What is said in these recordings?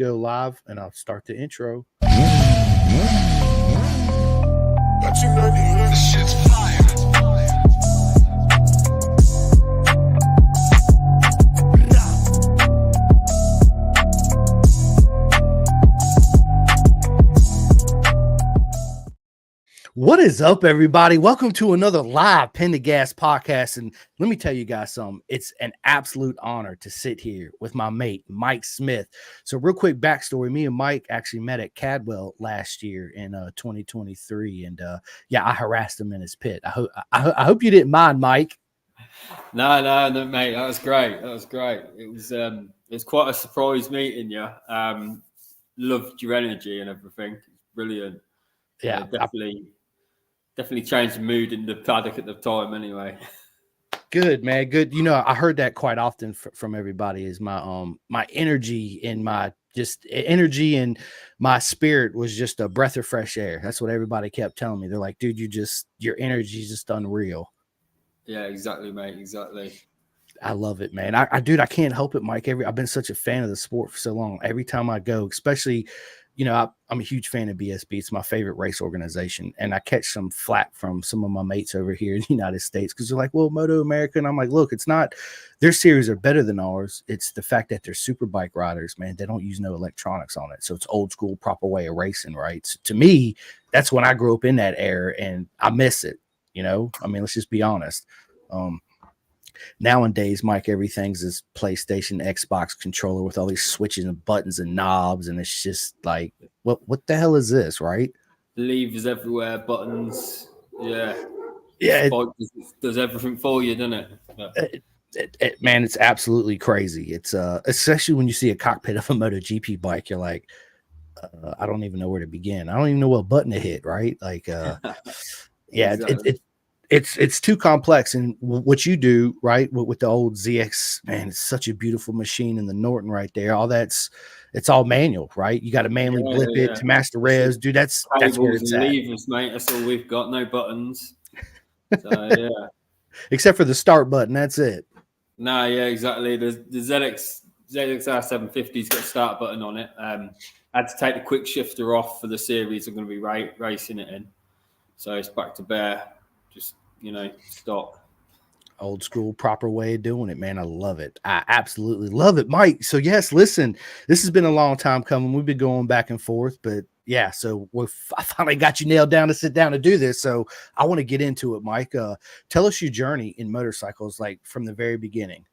go live, and I'll start the intro. This shit's fire. What is up, everybody? Welcome to another live Pendergast podcast. And let me tell you guys something. It's an absolute honor to sit here with my mate, Mike Smith. So real quick backstory. Me and Mike actually met at Cadwell last year in 2023. And yeah, I harassed him in his pit. I hope you didn't mind, Mike. No, mate. That was great. It was quite a surprise meeting you. Loved your energy and everything. It's brilliant. Yeah, definitely changed the mood in the paddock at the time. Anyway, good, man. Good. You know, I heard that quite often from everybody. Is my energy and my energy and my spirit was just a breath of fresh air. That's what everybody kept telling me. They're like, dude, your energy is just unreal. Yeah, exactly, mate. Exactly. I love it, man. I can't help it, Mike. I've been such a fan of the sport for so long. Every time I go, especially, you know, I'm a huge fan of BSB. It's my favorite race organization. And I catch some flack from some of my mates over here in the United States because they're like, well, Moto America. And I'm like, look, it's not their series are better than ours. It's the fact that they're super bike riders, man. They don't use no electronics on it. So it's old school, proper way of racing, right? So to me, that's when I grew up in that era and I miss it. You know, I mean, let's just be honest. Nowadays, Mike, everything's this PlayStation, Xbox controller with all these switches and buttons and knobs, and it's just like, what the hell is this, right? Levers everywhere, buttons. Yeah. It does everything for you, doesn't it? Man, it's absolutely crazy. It's especially when you see a cockpit of a MotoGP bike, you're like, I don't even know where to begin. I don't even know what button to hit, right? Like, yeah, Exactly. It's too complex. And what you do, right, with the old ZX, man, it's such a beautiful machine. And the Norton right there, it's all manual, right? You got to manually blip it to master revs, dude. That's where it's at. Levers, mate. That's all we've got. No buttons. So yeah, except for the start button. That's it. No, yeah, exactly. The ZXR 750's got a start button on it. I had to take the quick shifter off for the series I'm going to be racing it in. So it's back to bare, just, you know, stock. Old school, proper way of doing it, man. I love it. I absolutely love it, Mike. So yes, listen, this has been a long time coming. We've been going back and forth, but yeah, so I finally got you nailed down to sit down to do this. So I want to get into it, Mike. Tell us your journey in motorcycles, like from the very beginning.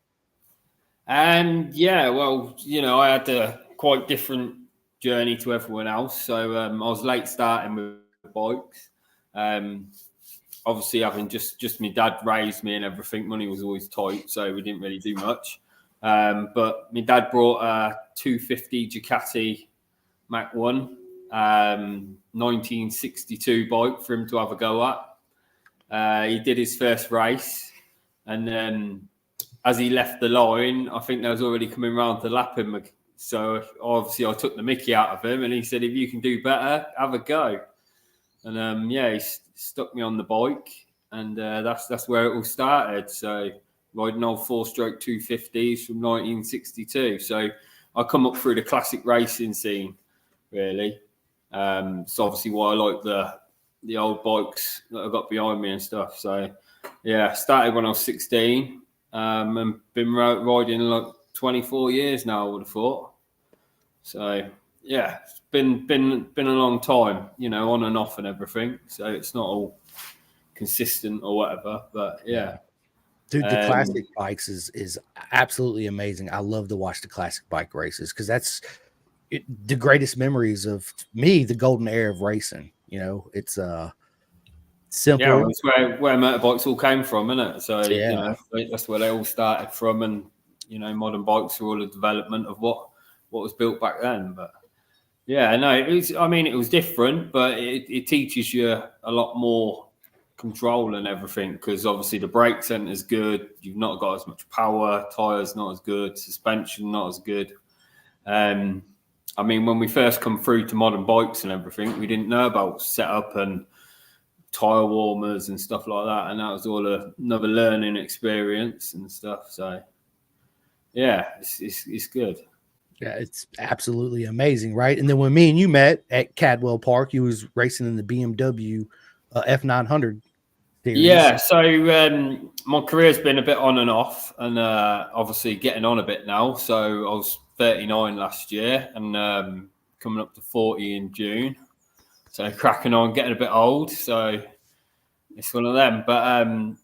And yeah, well, you know, I had a quite different journey to everyone else. So I was late starting with bikes. Obviously, having just my dad raised me and everything, money was always tight, so we didn't really do much. But my dad brought a 250 Ducati Mach 1, 1962 bike for him to have a go at. He did his first race, and then as he left the line, I think they was already coming round to lap him. So obviously, I took the mickey out of him, and he said, "If you can do better, have a go." And yeah, he stuck me on the bike, and that's where it all started. So riding old 4-stroke 250s from 1962. So I come up through the classic racing scene, really. So obviously why I like the old bikes that I got behind me and stuff. So yeah, started when I was 16, and been riding like 24 years now, I would have thought. So yeah, it's been a long time, you know, on and off and everything. So it's not all consistent or whatever, but yeah. Dude, the classic bikes is absolutely amazing. I love to watch the classic bike races because that's the greatest memories of me, the golden era of racing. You know, it's simple. Yeah, it's where motorbikes all came from, isn't it? So yeah, you know, that's where they all started from, and you know, modern bikes are all a development of what was built back then. But yeah, no, it was different, but it teaches you a lot more control and everything, because obviously the brakes aren't as good. You've not got as much power. Tires not as good. Suspension not as good. I mean, when we first come through to modern bikes and everything, we didn't know about setup and tire warmers and stuff like that, and that was all another learning experience and stuff. So yeah, it's good. Yeah, it's absolutely amazing, right? And then when me and you met at Cadwell Park, you was racing in the BMW F900 series. Yeah, so my career's been a bit on and off, and obviously getting on a bit now. So I was 39 last year, and coming up to 40 in June. So cracking on, getting a bit old. So it's one of them. But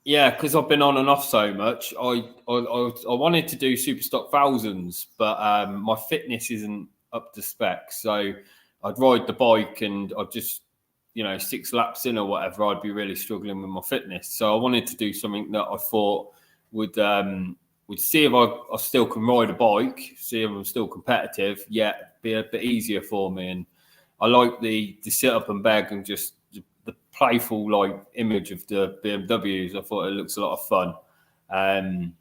yeah, because I've been on and off so much, I wanted to do Superstock thousands, but my fitness isn't up to spec. So I'd ride the bike, and I'd just 6 laps in or whatever, I'd be really struggling with my fitness. So I wanted to do something that I thought would see if I still can ride a bike, see if I'm still competitive, yet be a bit easier for me. And I like the sit up and beg and just the playful image of the BMWs. I thought it looks a lot of fun.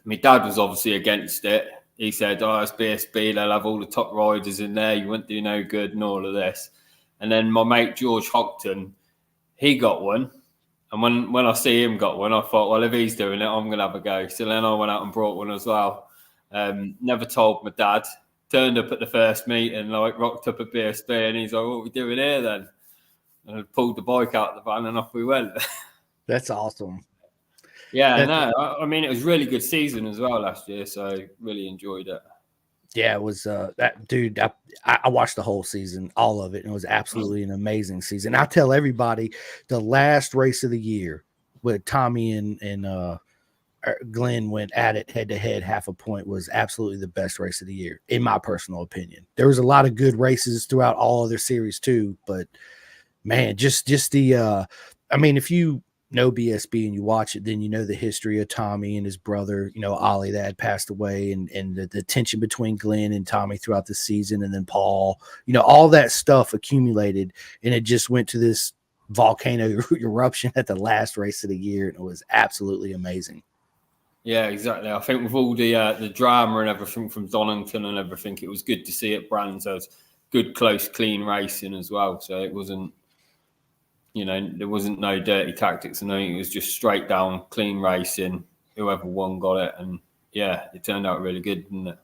My dad was obviously against it. He said, "Oh, it's BSB. They'll have all the top riders in there. You won't do no good," and all of this. And then my mate George Houghton, he got one. And when I see him got one, I thought, well, if he's doing it, I'm going to have a go. So then I went out and brought one as well. Never told my dad. Turned up at the first meeting, rocked up at BSB, and he's like, "What are we doing here then?" And I pulled the bike out of the van and off we went. That's awesome. Yeah, no, I mean, it was a really good season as well last year, so really enjoyed it. Yeah, it was that dude. I watched the whole season, all of it, and it was absolutely an amazing season. I tell everybody the last race of the year with Tommy and Glenn went at it head to head, half a point, was absolutely the best race of the year, in my personal opinion. There was a lot of good races throughout all other series too, but man, just the I mean, if you know BSB and you watch it, then you know the history of Tommy and his brother, Ollie, that had passed away, and the tension between Glenn and Tommy throughout the season, and then Paul, all that stuff accumulated, and it just went to this volcano eruption at the last race of the year, and it was absolutely amazing. Yeah, exactly. I think with all the drama and everything from Donington and everything, it was good to see at Brands as good, close, clean racing as well. So it wasn't, there wasn't no dirty tactics, and it was just straight down, clean racing. Whoever won got it, and yeah, it turned out really good, didn't it?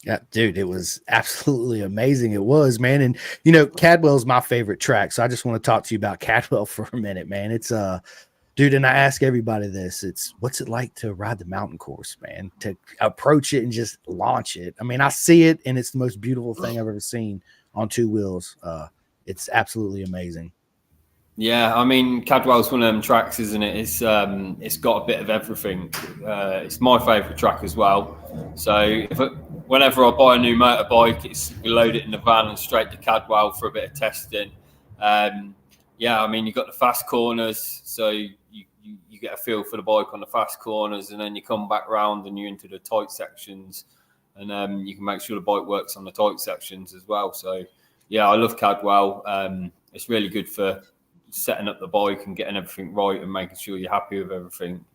Yeah, dude, it was absolutely amazing. It was, man. And Cadwell's my favorite track, so I just want to talk to you about Cadwell for a minute, man. It's dude, and I ask everybody this, it's what's it like to ride the mountain course, man, to approach it and just launch it. I mean, I see it, and it's the most beautiful thing I've ever seen on two wheels. It's absolutely amazing. Yeah, I mean, Cadwell's one of them tracks, isn't it? It's got a bit of everything. It's my favourite track as well. So whenever I buy a new motorbike, we load it in the van and straight to Cadwell for a bit of testing. Yeah, I mean, you've got the fast corners, so you get a feel for the bike on the fast corners, and then you come back round and you're into the tight sections, and you can make sure the bike works on the tight sections as well. So, yeah, I love Cadwell. It's really good for setting up the bike and getting everything right and making sure you're happy with everything.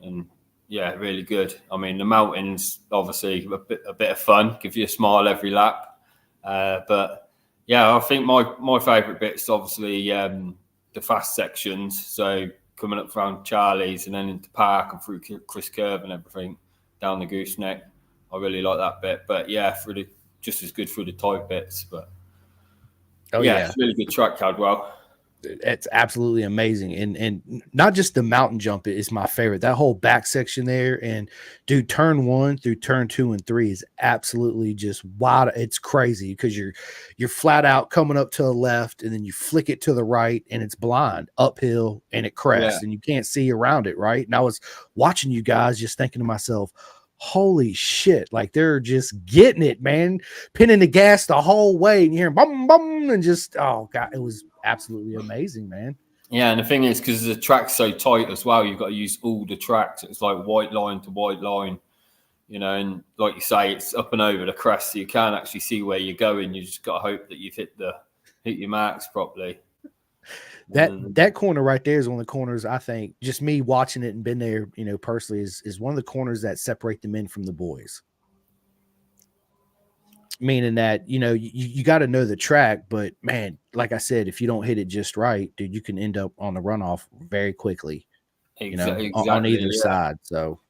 And, yeah, really good. I mean, the mountains, obviously, a bit of fun, give you a smile every lap. But, yeah, I think my favourite bit's obviously the fast sections. So coming up around Charlie's and then into Park and through Chris Curve and everything down the Gooseneck. I really like that bit. But yeah, just as good through the tight bits. But yeah, it's a really good track, Cadwell. It's absolutely amazing, and not just the mountain jump is my favorite. That whole back section there, and dude, turn 1 through turn 2 and 3 is absolutely just wild. It's crazy because you're flat out coming up to the left, and then you flick it to the right, and it's blind uphill, and it crests, and you can't see around it, right? And I was watching you guys, just thinking to myself, holy shit, like they're just getting it, man, pinning the gas the whole way, and you hear bum bum, and just, oh god, it was absolutely amazing, man. Yeah, and the thing is, because the track's so tight as well, you've got to use all the tracks. It's like white line to white line, and like you say, it's up and over the crest, so you can't actually see where you're going. You just got to hope that you've hit your marks properly. That corner right there is one of the corners, I think, just me watching it and been there, personally, is one of the corners that separate the men from the boys. Meaning that, you got to know the track, but man, like I said, if you don't hit it just right, dude, you can end up on the runoff very quickly, exactly, on either side. So,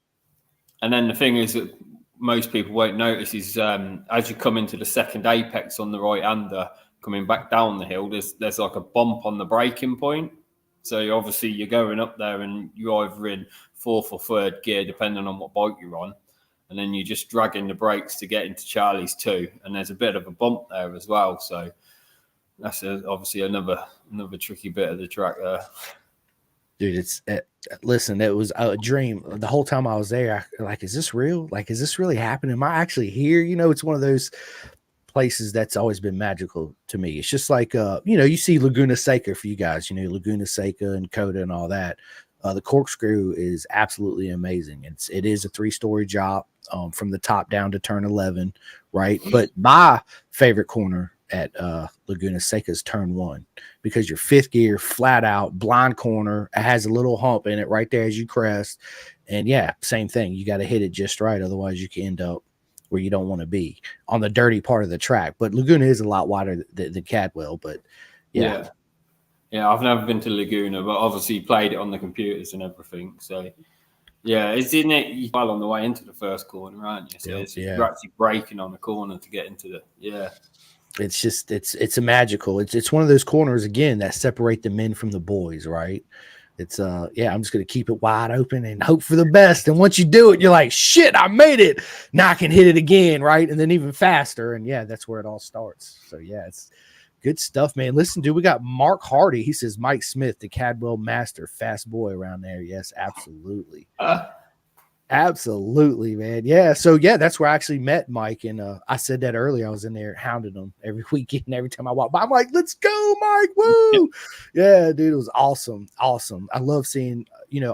and then the thing is that most people won't notice is as you come into the second apex on the right-hander, coming back down the hill, there's like a bump on the braking point. So obviously you're going up there and you're either in fourth or third gear, depending on what bike you're on. And then you're just dragging the brakes to get into Charlie's too. And there's a bit of a bump there as well. So that's obviously another tricky bit of the track there. Dude, listen, it was a dream. The whole time I was there, is this real? Like, is this really happening? Am I actually here? It's one of those places that's always been magical to me. It's just like, you see Laguna Seca for you guys, Laguna Seca and Coda and all that. The Corkscrew is absolutely amazing. It is a 3-story drop from the top down to turn 11, right? But my favorite corner at Laguna Seca is turn 1, because your 5th gear, flat out, blind corner. It has a little hump in it right there as you crest. And yeah, same thing. You got to hit it just right. Otherwise you can end up where you don't want to be on the dirty part of the track. But Laguna is a lot wider than Cadwell. But yeah. I've never been to Laguna, but obviously played it on the computers and everything. So yeah, isn't it well on the way into the first corner, aren't you? So you're actually braking on the corner to get into it's just it's a magical. It's one of those corners again that separate the men from the boys, right? It's I'm just gonna keep it wide open and hope for the best. And once you do it, you're like, shit, I made it. Now I can hit it again, right? And then even faster. And yeah, that's where it all starts. So yeah, it's good stuff, man. Listen, dude, we got Mark Hardy. He says Mike Smith, the Cadwell master, fast boy around there. Yes, absolutely. Absolutely, man. Yeah. So yeah, that's where I actually met Mike. And I said that earlier. I was in there hounding him every weekend. Every time I walk by, I'm like, let's go, Mike. Woo. Yeah, dude. It was awesome. Awesome. I love seeing,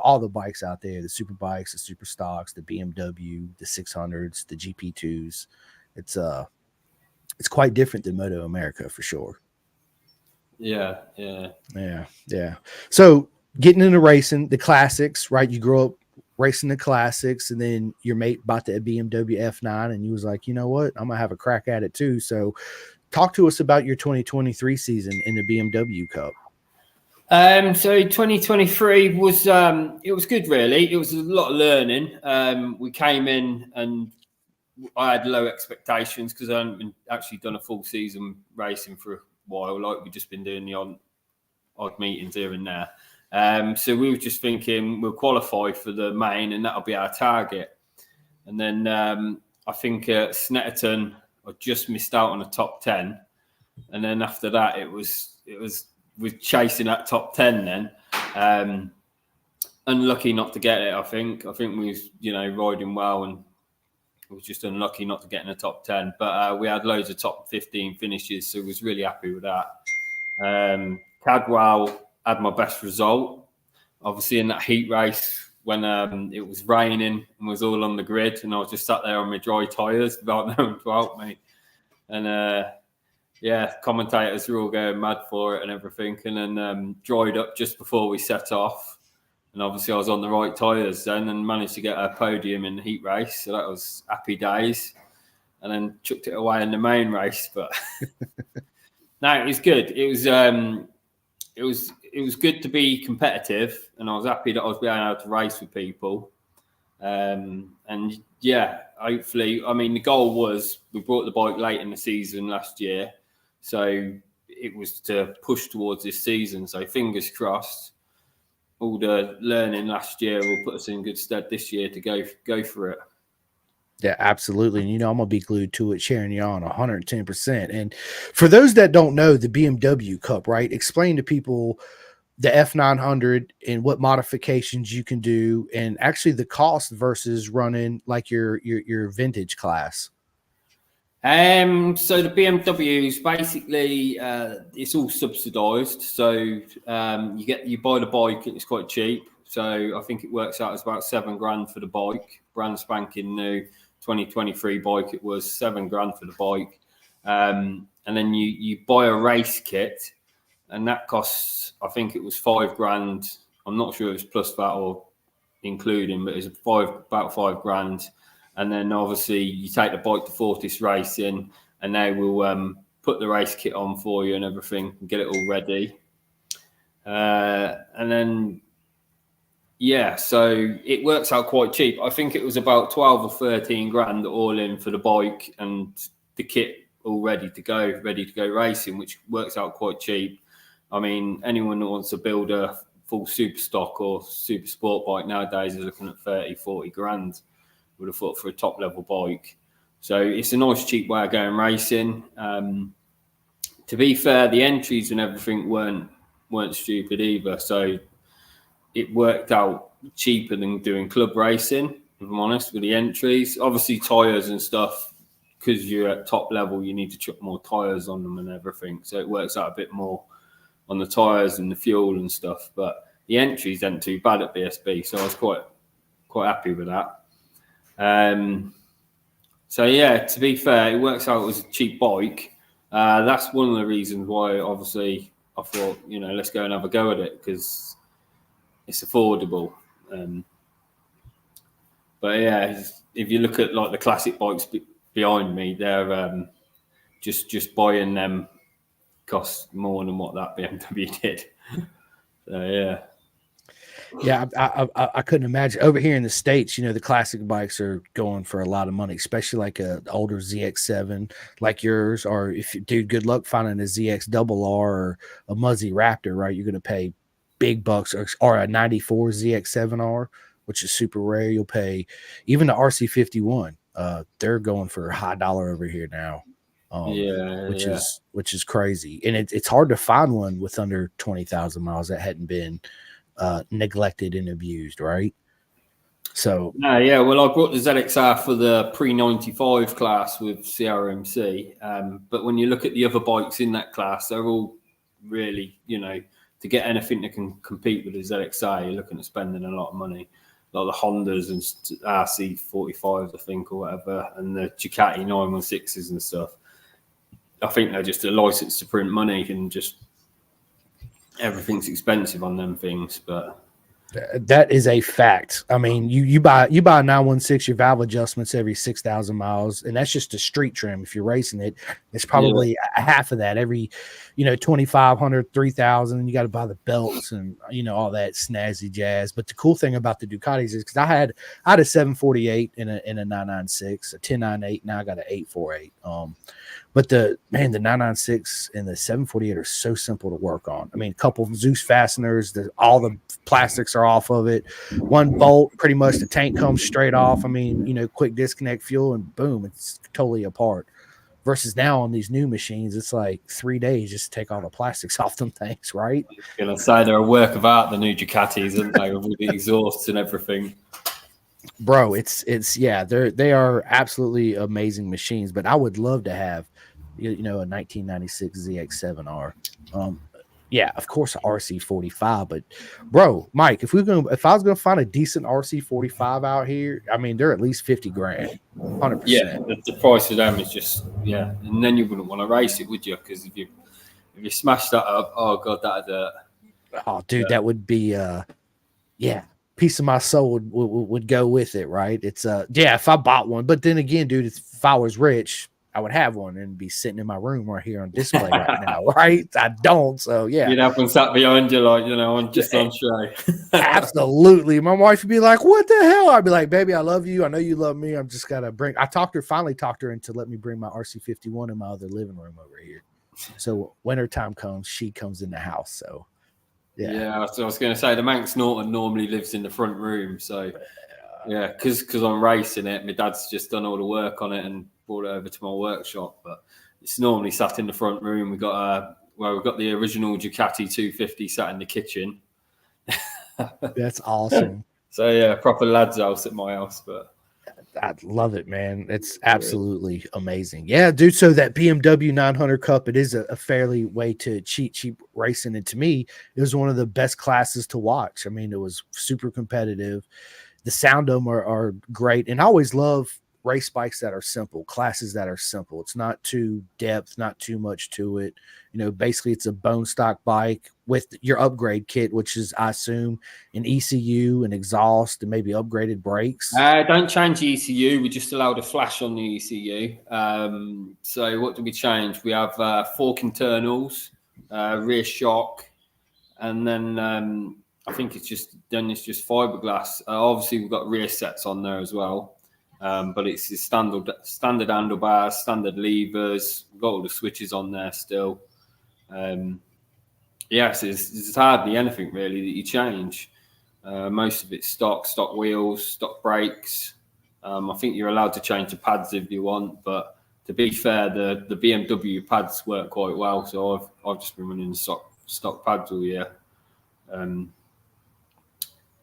all the bikes out there, the super bikes, the super stocks, the BMW, the 600s, the GP2s. It's quite different than Moto America for sure. Yeah. So getting into racing, the classics, right? You grow up racing the classics, and then your mate bought the BMW F9, and you was like, you know what? I'm gonna have a crack at it too. So talk to us about your 2023 season in the BMW Cup. So 2023 was it was good, really. It was a lot of learning. We came in and I had low expectations because I hadn't actually done a full season racing for a while. Like, we've just been doing the odd meetings here and there. So we were just thinking we'll qualify for the main and that'll be our target. And then I think at Snetterton, I just missed out on a top 10. And then after that, it was we're chasing that top 10 then. Unlucky not to get it, I think. I think we was, riding well and was just unlucky not to get in the top 10. But we had loads of top 15 finishes, so I was really happy with that. Cadwell had my best result. Obviously in that heat race when it was raining and was all on the grid, and I was just sat there on my dry tyres without no one to help me. And commentators were all going mad for it and everything. And then dried up just before we set off. And obviously I was on the right tyres then and managed to get a podium in the heat race. So that was happy days. And then chucked it away in the main race. But no, it was good. It was good to be competitive, and I was happy that I was being able to race with people. And yeah, hopefully, the goal was we brought the bike late in the season last year. So it was to push towards this season. So fingers crossed. All the learning last year will put us in good stead this year to go for it. Yeah, absolutely. And, I'm going to be glued to it, cheering you on 110%. And for those that don't know the BMW Cup, right, explain to people the F900 and what modifications you can do, and actually the cost versus running like your vintage class. So the BMWs, basically, it's all subsidised. So you buy the bike and it's quite cheap. So I think it works out as about $7,000 for the bike, brand spanking new 2023 bike. It was $7,000 for the bike, and then you buy a race kit, and that costs, I think it was $5,000. I'm not sure it was plus that or including, but it's about $5,000. And then obviously you take the bike to Fortis Racing, and they will put the race kit on for you and everything and get it all ready. And then Yeah, so it works out quite cheap. I think it was about 12 or 13 grand all in for the bike and the kit all ready to go racing, which works out quite cheap. I mean, anyone that wants to build a full super stock or super sport bike nowadays is looking at 30, 40 grand, would have thought, for a top level bike. So it's a nice cheap way of going racing. To be fair, the entries and everything weren't stupid either. So it worked out cheaper than doing club racing, if I'm honest, with the entries. Obviously, tyres and stuff, because you're at top level, you need to chuck more tyres on them and everything. So it works out a bit more on the tyres and the fuel and stuff. But the entries aren't too bad at BSB, so I was quite happy with that. So yeah, to be fair, it works out as a cheap bike. That's one of the reasons why, obviously, I thought, let's go and have a go at it, because it's affordable. But yeah, if you look at like the classic bikes behind me, they're just buying them costs more than what that BMW did. So yeah. Yeah, I couldn't imagine. Over here in the States, the classic bikes are going for a lot of money, especially like a older ZX7 like yours, or if you, dude, good luck finding a ZX RR or a Muzzy Raptor, right? You're going to pay big bucks, or a 94 ZX7R, which is super rare. You'll pay even the RC51. They're going for a high dollar over here now. Which is crazy. And it's hard to find one with under 20,000 miles that hadn't been neglected and abused, right? So yeah, well, I brought the ZXR for the pre-95 class with CRMC, but when you look at the other bikes in that class, they're all really, to get anything that can compete with the ZXR, you're looking at spending a lot of money, like the Hondas and RC45s, I think, or whatever, and the Ducati 916s and stuff. I think they're just a license to print money, and just everything's expensive on them things. But that is a fact. I mean, you buy a 916, your valve adjustments every 6,000 miles, and that's just a street trim. If you're racing it, it's probably half of that every, 2,500, 3,000. You got to buy the belts and all that snazzy jazz. But the cool thing about the Ducatis is, because I had a 748 in a 996, a 1098. Now I got an 848. But the 996 and the 748 are so simple to work on. I mean, a couple of Zeus fasteners, all the plastics are off of it. One bolt, pretty much the tank comes straight off. I mean, quick disconnect fuel, and boom, it's totally apart. Versus now on these new machines, it's like 3 days just to take all the plastics off them things, right? I'm going to say they're a work of art, the new Ducatis, aren't they? With the exhausts and everything. Bro, they are absolutely amazing machines. But I would love to have, a 1996 ZX7R. Yeah, of course, RC45. But bro, Mike, if I was gonna find a decent RC45 out here, I mean, they're at least 50 grand, 100%. Yeah, the price of them is just and then you wouldn't want to race it, would you? Because if you smash that up, oh god, oh dude, that would be piece of my soul would go with it, right? It's if I bought one, but then again, dude, if I was rich, I would have one and be sitting in my room right here on display right now, right? I don't, so yeah. You'd have one sat behind you, like, on show. Absolutely. My wife would be like, what the hell? I'd be like, baby, I love you. I know you love me. I'm just got to finally talked her into let me bring my RC51 in my other living room over here. So wintertime comes, she comes in the house, so yeah. So I was going to say, the Manx Norton normally lives in the front room, so because I'm racing it, my dad's just done all the work on it and brought it over to my workshop, but it's normally sat in the front room. We've got the original Ducati 250 sat in the kitchen. That's awesome. So yeah, proper lad's house at my house, but I love it, man. It's absolutely amazing. Yeah, dude. So that BMW 900 Cup, it is a fairly way to cheap racing, and to me, it was one of the best classes to watch. I mean, it was super competitive. The sound of them are great, and I always love race bikes that are simple, classes that are simple. It's not too depth, not too much to it. Basically it's a bone stock bike with your upgrade kit, which is, I assume, an ECU, an exhaust, and maybe upgraded brakes. Don't change the ECU. We just allowed a flash on the ECU. So what do we change? We have fork internals, rear shock, and then I think it's just fiberglass. Obviously, we've got rear sets on there as well, but it's the standard handlebars, standard levers. We've got all the switches on there still. Yes, it's hardly anything really that you change. Most of it's stock wheels, stock brakes. I think you're allowed to change the pads if you want, but to be fair, the BMW pads work quite well. So I've just been running stock pads all year.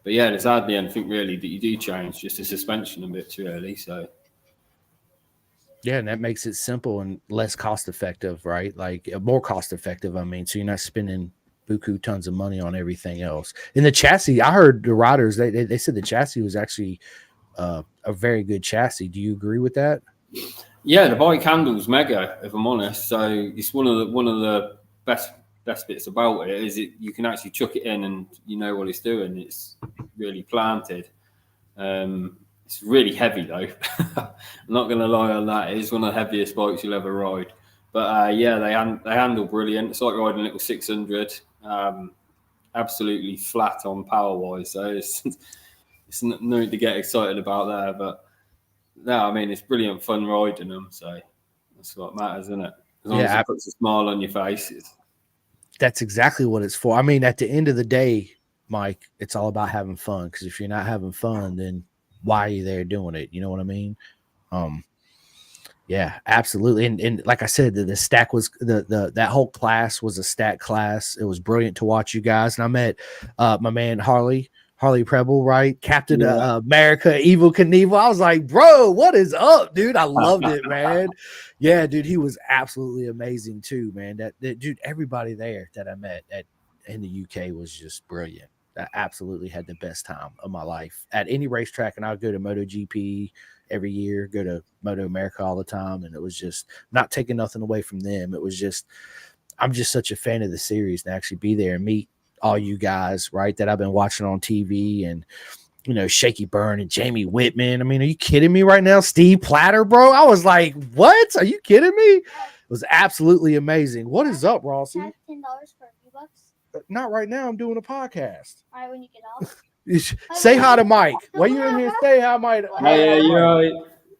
But yeah, there's hardly anything really that you do change, just the suspension a bit really. So yeah, and that makes it simple and less cost effective, right? Like more cost effective, I mean, so you're not spending buku tons of money on everything else. In the chassis, I heard the riders, they said the chassis was actually a very good chassis. Do you agree with that? Yeah, the bike handles mega, if I'm honest. So it's one of the best bits about it is you can actually chuck it in and you know what it's doing. It's really planted. It's really heavy though. I'm not going to lie on that. It's one of the heaviest bikes you'll ever ride. But yeah, they handle brilliant. It's like riding a little 600. Absolutely flat on power wise. So it's nothing to get excited about there. But no, I mean it's brilliant fun riding them. So that's what matters, isn't it? As long as it puts a smile on your face. That's exactly what it's for. I mean, at the end of the day, Mike, it's all about having fun. Because if you're not having fun, then why are you there doing it? You know what I mean? Yeah, absolutely. And like I said, the stack was that whole class was a stack class. It was brilliant to watch you guys. And I met my man Harley Preble, right? Captain America, Evel Knievel. I was like, bro, what is up, dude? I loved it, man. Yeah, dude, he was absolutely amazing too, man. That dude, everybody there that I met in the UK was just brilliant. I absolutely had the best time of my life at any racetrack. And I would go to MotoGP every year, go to Moto America all the time. And it was just not taking nothing away from them. It was just, I'm just such a fan of the series to actually be there and meet all you guys, right, that I've been watching on TV and, you know, Shaky Byrne and Jamie Whitman. I mean, are you kidding me right now? Steve Platter, bro. I was like, what? Are you kidding me? It was absolutely amazing. What is up, Rossi? $10 for a few bucks. Not right now. I'm doing a podcast. All right, when you get off. Say hi to Mike. While you're in here, say hi, Mike. Yeah, you're right.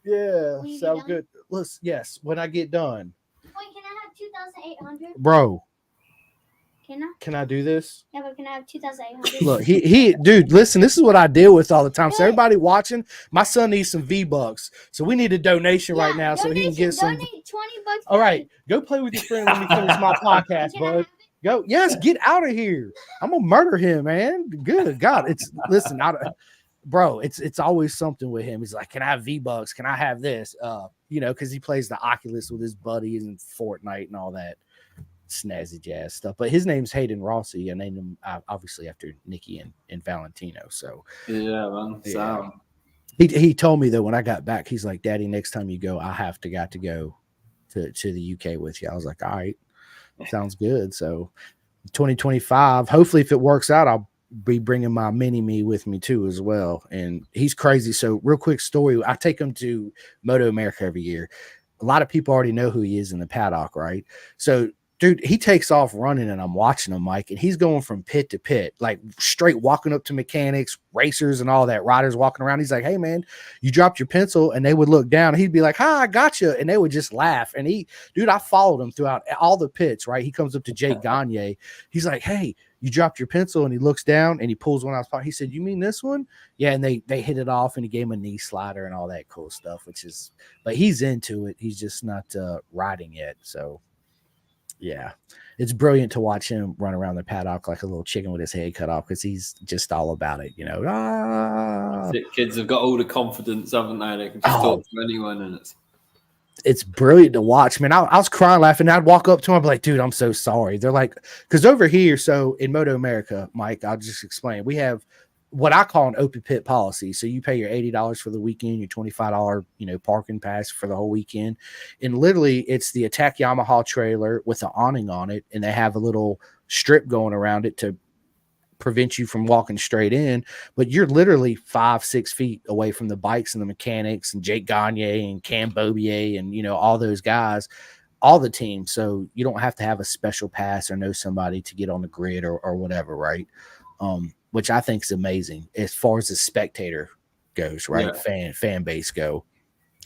Yeah, sounds good. Listen, yes, when I get done. Wait, can I have 2,800? Bro. Can I do this? Yeah, but can I have 2,800? Look, he dude, listen, this is what I deal with all the time. So everybody watching, my son needs some V-Bucks. So we need a donation right now so he can get some. Donate $20. All right, go play with your friend. Let me finish my podcast, bud. Go. Yes, get out of here. I'm gonna murder him, man. Good God. Bro, it's always something with him. He's like, can I have V-Bucks? Can I have this? You know, because he plays the Oculus with his buddies and Fortnite and all that snazzy jazz stuff. But his name's Hayden Rossi. I named him obviously after Nikki and Valentino. So yeah, man. Yeah. He told me though when I got back, he's like, Daddy, next time you go, I have to go to the UK with you. I was like, all right. Sounds good. So 2025, hopefully if it works out, I'll be bringing my mini me with me too as well. And he's crazy. So real quick story, I take him to Moto America every year. A lot of people already know who he is in the paddock, right? So dude, he takes off running and I'm watching him, Mike, and he's going from pit to pit, like straight walking up to mechanics, racers and all that, riders walking around. He's like, hey man, you dropped your pencil, and they would look down. He'd be like, hi, I got you. And they would just laugh. And I followed him throughout all the pits, right? He comes up to Jake Gagne. He's like, hey, you dropped your pencil, and he looks down and he pulls one out of his pocket. He said, you mean this one? Yeah. And they hit it off and he gave him a knee slider and all that cool stuff, but he's into it. He's just not riding yet. So yeah, it's brilliant to watch him run around the paddock like a little chicken with his head cut off because he's just all about it, you know. Kids have got all the confidence, haven't they? They can just talk to anyone, and it's brilliant to watch, man. I was crying laughing. I'd walk up to him, I'd be like, dude, I'm so sorry. They're like, because over here, so in Moto America, Mike, I'll just explain. We have what I call an open pit policy. So you pay your $80 for the weekend, your $25, parking pass for the whole weekend. And literally it's the Attack Yamaha trailer with an awning on it. And they have a little strip going around it to prevent you from walking straight in. But you're literally 5-6 feet away from the bikes and the mechanics and Jake Gagne and Cam Bobier and, all those guys, all the teams. So you don't have to have a special pass or know somebody to get on the grid or whatever. Right. which I think is amazing as far as the spectator goes, right? Fan base go.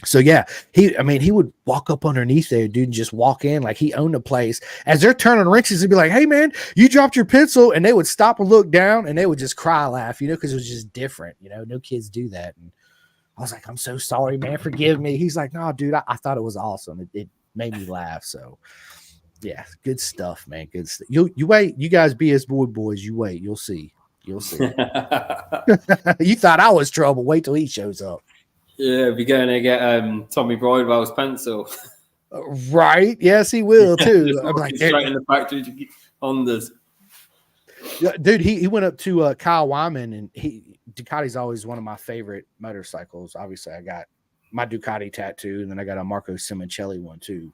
So yeah, he would walk up underneath there, dude, and just walk in like he owned the place. As they're turning wrenches, he'd be like, "Hey man, you dropped your pencil," and they would stop and look down, and they would just cry, laugh, because it was just different. No kids do that. And I was like, "I'm so sorry, man, forgive me." He's like, "No, dude, I thought it was awesome. It made me laugh." So yeah, good stuff, man. Good stuff. You wait, you guys, BS boys, you wait, you'll see. You thought I was trouble. Wait till he shows up. Yeah, we're going to get Tommy Bridewell's pencil. Right? Yes, he will too. I'm like, straight in the factory Hondas. Yeah, dude, he went up to Kyle Wyman, and Ducati's always one of my favorite motorcycles. Obviously, I got my Ducati tattoo, and then I got a Marco Simoncelli one too.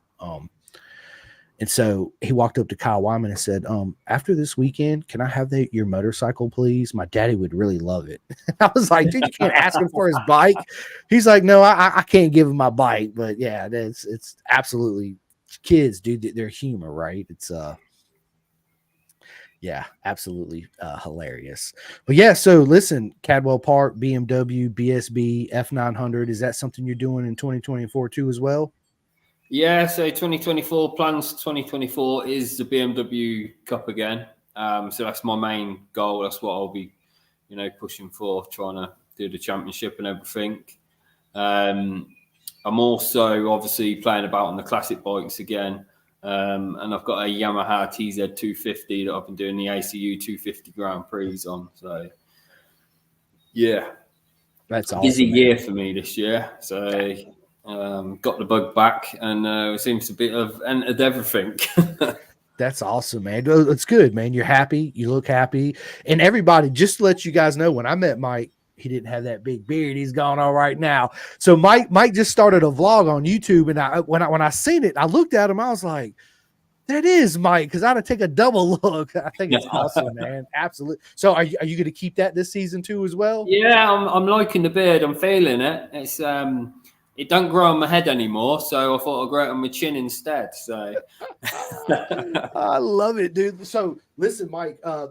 And so he walked up to Kyle Wyman and said, "After this weekend, can I have your motorcycle, please? My daddy would really love it." I was like, "Dude, you can't ask him for his bike." He's like, "No, I can't give him my bike." But yeah, it's absolutely kids, dude. Their humor, right? It's yeah, absolutely hilarious. But yeah, so listen, Cadwell Park, BMW, BSB, F900. Is that something you're doing in 2024 too as well? Yeah, so 2024 plans. 2024 is the BMW Cup again. So that's my main goal. That's what I'll be, pushing for, trying to do the championship and everything. I'm also obviously playing about on the classic bikes again. And I've got a Yamaha TZ250 that I've been doing the ACU 250 Grand Prix on. So yeah, that's awesome, busy year for me this year. So got the bug back, and it seems to be entered everything. That's awesome, man. It's good, man. You're happy. You look happy. And everybody, just to let you guys know, when I met Mike, he didn't have that big beard. He's gone all right now. So Mike just started a vlog on YouTube, and when I seen it, I looked at him. I was like, "That is Mike," because I had to take a double look. I think it's awesome, man. Absolutely. So are you going to keep that this season too as well? Yeah, I'm liking the beard. I'm feeling it. It's it don't grow on my head anymore, so I thought I'd grow it on my chin instead. So I love it, dude. So listen, Mike, a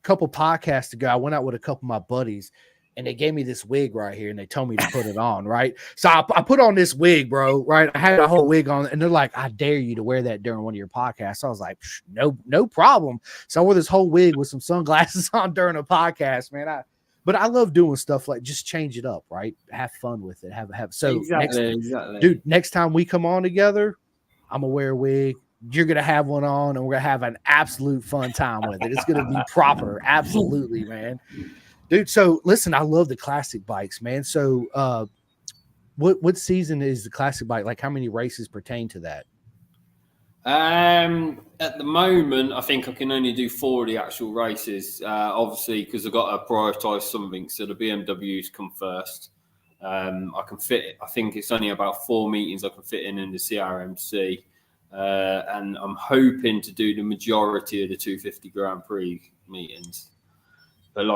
couple podcasts ago, I went out with a couple of my buddies, and they gave me this wig right here, and they told me to put it on, right? So I put on this wig, bro, right? I had a whole wig on, and they're like, "I dare you to wear that during one of your podcasts." So I was like, no problem. So I wore this whole wig with some sunglasses on during a podcast, man. But I love doing stuff like just change it up, right? Have fun with it. Have so exactly. Dude, next time we come on together, I'm gonna wear a wig. You're gonna have one on, and we're gonna have an absolute fun time with it. It's gonna be proper, absolutely, man. Dude, so listen, I love the classic bikes, man. So what season is the classic bike? Like, how many races pertain to that? At the moment, I think I can only do 4 of the actual races, obviously, because I've got to prioritise something. So the BMWs come first. I can fit, I think it's only about 4 meetings I can fit in the CRMC. And I'm hoping to do the majority of the 250 Grand Prix meetings. But it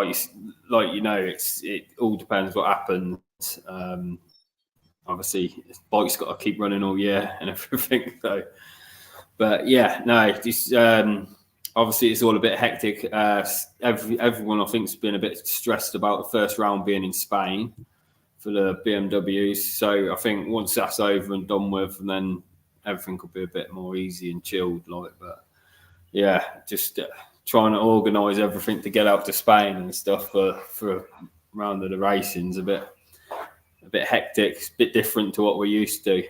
all depends what happens. Obviously, bike's got to keep running all year and everything. So. But yeah, no, just obviously it's all a bit hectic. Everyone I think has been a bit stressed about the first round being in Spain for the BMWs. So I think once that's over and done with, and then everything could be a bit more easy and chilled, like. But yeah, just trying to organise everything to get out to Spain and stuff for a round of the racing's a bit hectic. It's a bit different to what we're used to.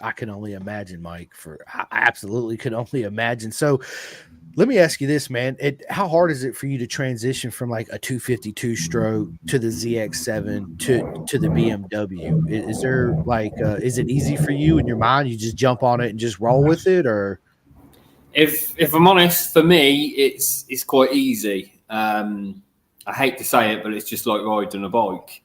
I can only imagine, Mike. I absolutely could only imagine. So let me ask you this, man. How hard is it for you to transition from like a 252 stroke to the ZX7 to the BMW? Is there is it easy for you in your mind? You just jump on it and just roll with it, or? If I'm honest, for me, it's quite easy. I hate to say it, but it's just like riding a bike.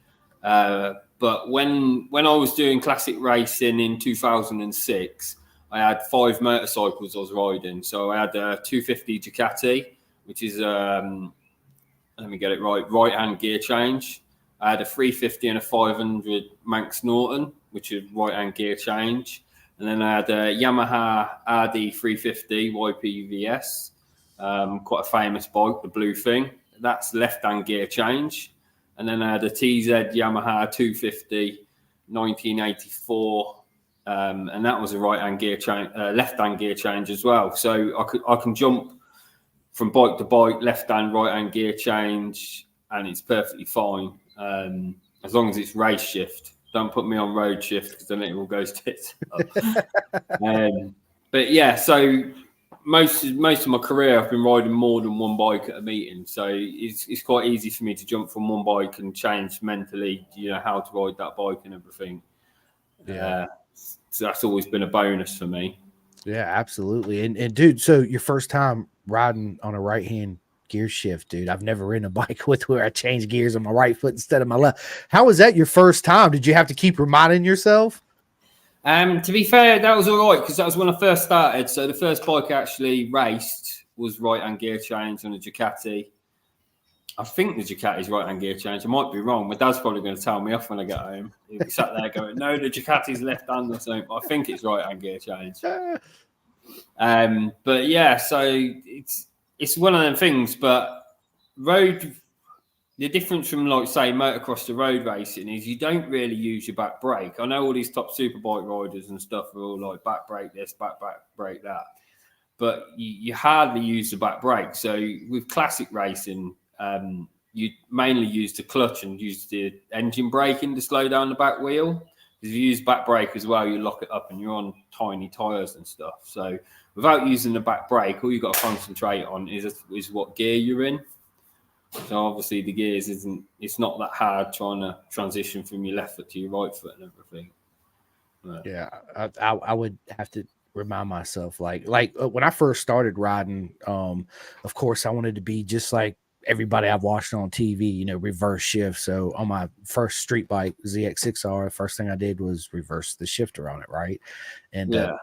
But when I was doing classic racing in 2006, I had 5 motorcycles I was riding. So I had a 250 Ducati, which is, let me get it right-hand gear change. I had a 350 and a 500 Manx Norton, which is right-hand gear change. And then I had a Yamaha RD 350 YPVS, quite a famous bike, the blue thing. That's left-hand gear change. And then I had a TZ Yamaha 250, 1984, and that was a right-hand gear change, left-hand gear change as well. So I can jump from bike to bike, left-hand, right-hand gear change, and it's perfectly fine as long as it's race shift. Don't put me on road shift because then it all goes tits up. But yeah, so most of my career I've been riding more than one bike at a meeting, so it's quite easy for me to jump from one bike and change mentally, how to ride that bike and everything. So that's always been a bonus for me. Yeah, absolutely. And dude, so your first time riding on a right hand gear shift, dude. I've never ridden a bike with where I change gears on my right foot instead of my left. How was that your first time? Did you have to keep reminding yourself? To be fair, that was all right because that was when I first started. So the first bike I actually raced was right-hand gear change on a Ducati. I think the Ducati's right-hand gear change. I might be wrong. My dad's probably going to tell me off when I get home. He'll be sat there going, no, the Ducati's left-hand or something. But I think it's right-hand gear change. But yeah, so it's one of them things. But the difference from, like, say, motocross to road racing is you don't really use your back brake. I know all these top superbike riders and stuff are all like back brake this, back brake that. But you hardly use the back brake. So with classic racing, you mainly use the clutch and use the engine braking to slow down the back wheel. If you use back brake as well, you lock it up and you're on tiny tyres and stuff. So without using the back brake, all you've got to concentrate on is what gear you're in. So obviously the gears it's not that hard trying to transition from your left foot to your right foot and everything. But yeah, I would have to remind myself like when I first started riding, of course I wanted to be just like everybody I've watched on TV, reverse shift. So on my first street bike, ZX6R, the first thing I did was reverse the shifter on it, right? And but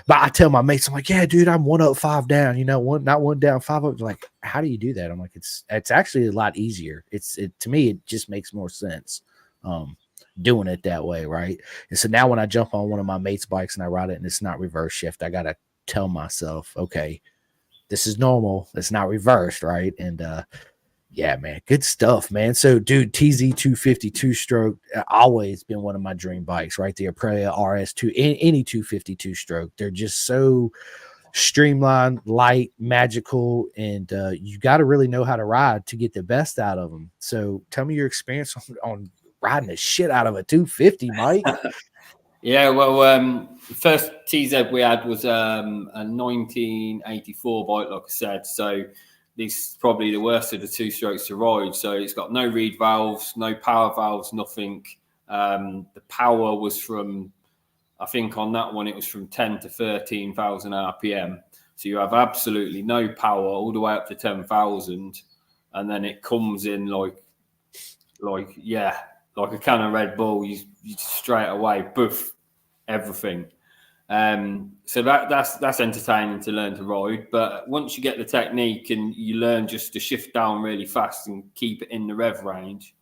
I tell my mates, I'm like, yeah, dude, I'm 1 up, 5 down, not 1 down, 5 up. Like, how do you do that? I'm like, it's actually a lot easier. To me, it just makes more sense doing it that way, right? And so now when I jump on one of my mates' bikes and I ride it and it's not reverse shift, I gotta tell myself, okay, this is normal. It's not reversed, right? And yeah, man, good stuff, man. So, dude, TZ250 two-stroke always been one of my dream bikes, right? The Aprilia RS2, any 250 two-stroke. They're just so streamlined, light, magical, and you got to really know how to ride to get the best out of them. So, tell me your experience on riding the shit out of a 250, Mike. Yeah, well, first TZ we had was a 1984 bike, like I said. So this is probably the worst of the two strokes to ride. So it's got no reed valves, no power valves, nothing. The power was from, I think on that one, it was from 10 to 13,000 RPM. So you have absolutely no power all the way up to 10,000. And then it comes in like a can of Red Bull. You straight away, boof, everything. So that's entertaining to learn to ride. But once you get the technique and you learn just to shift down really fast and keep it in the rev range,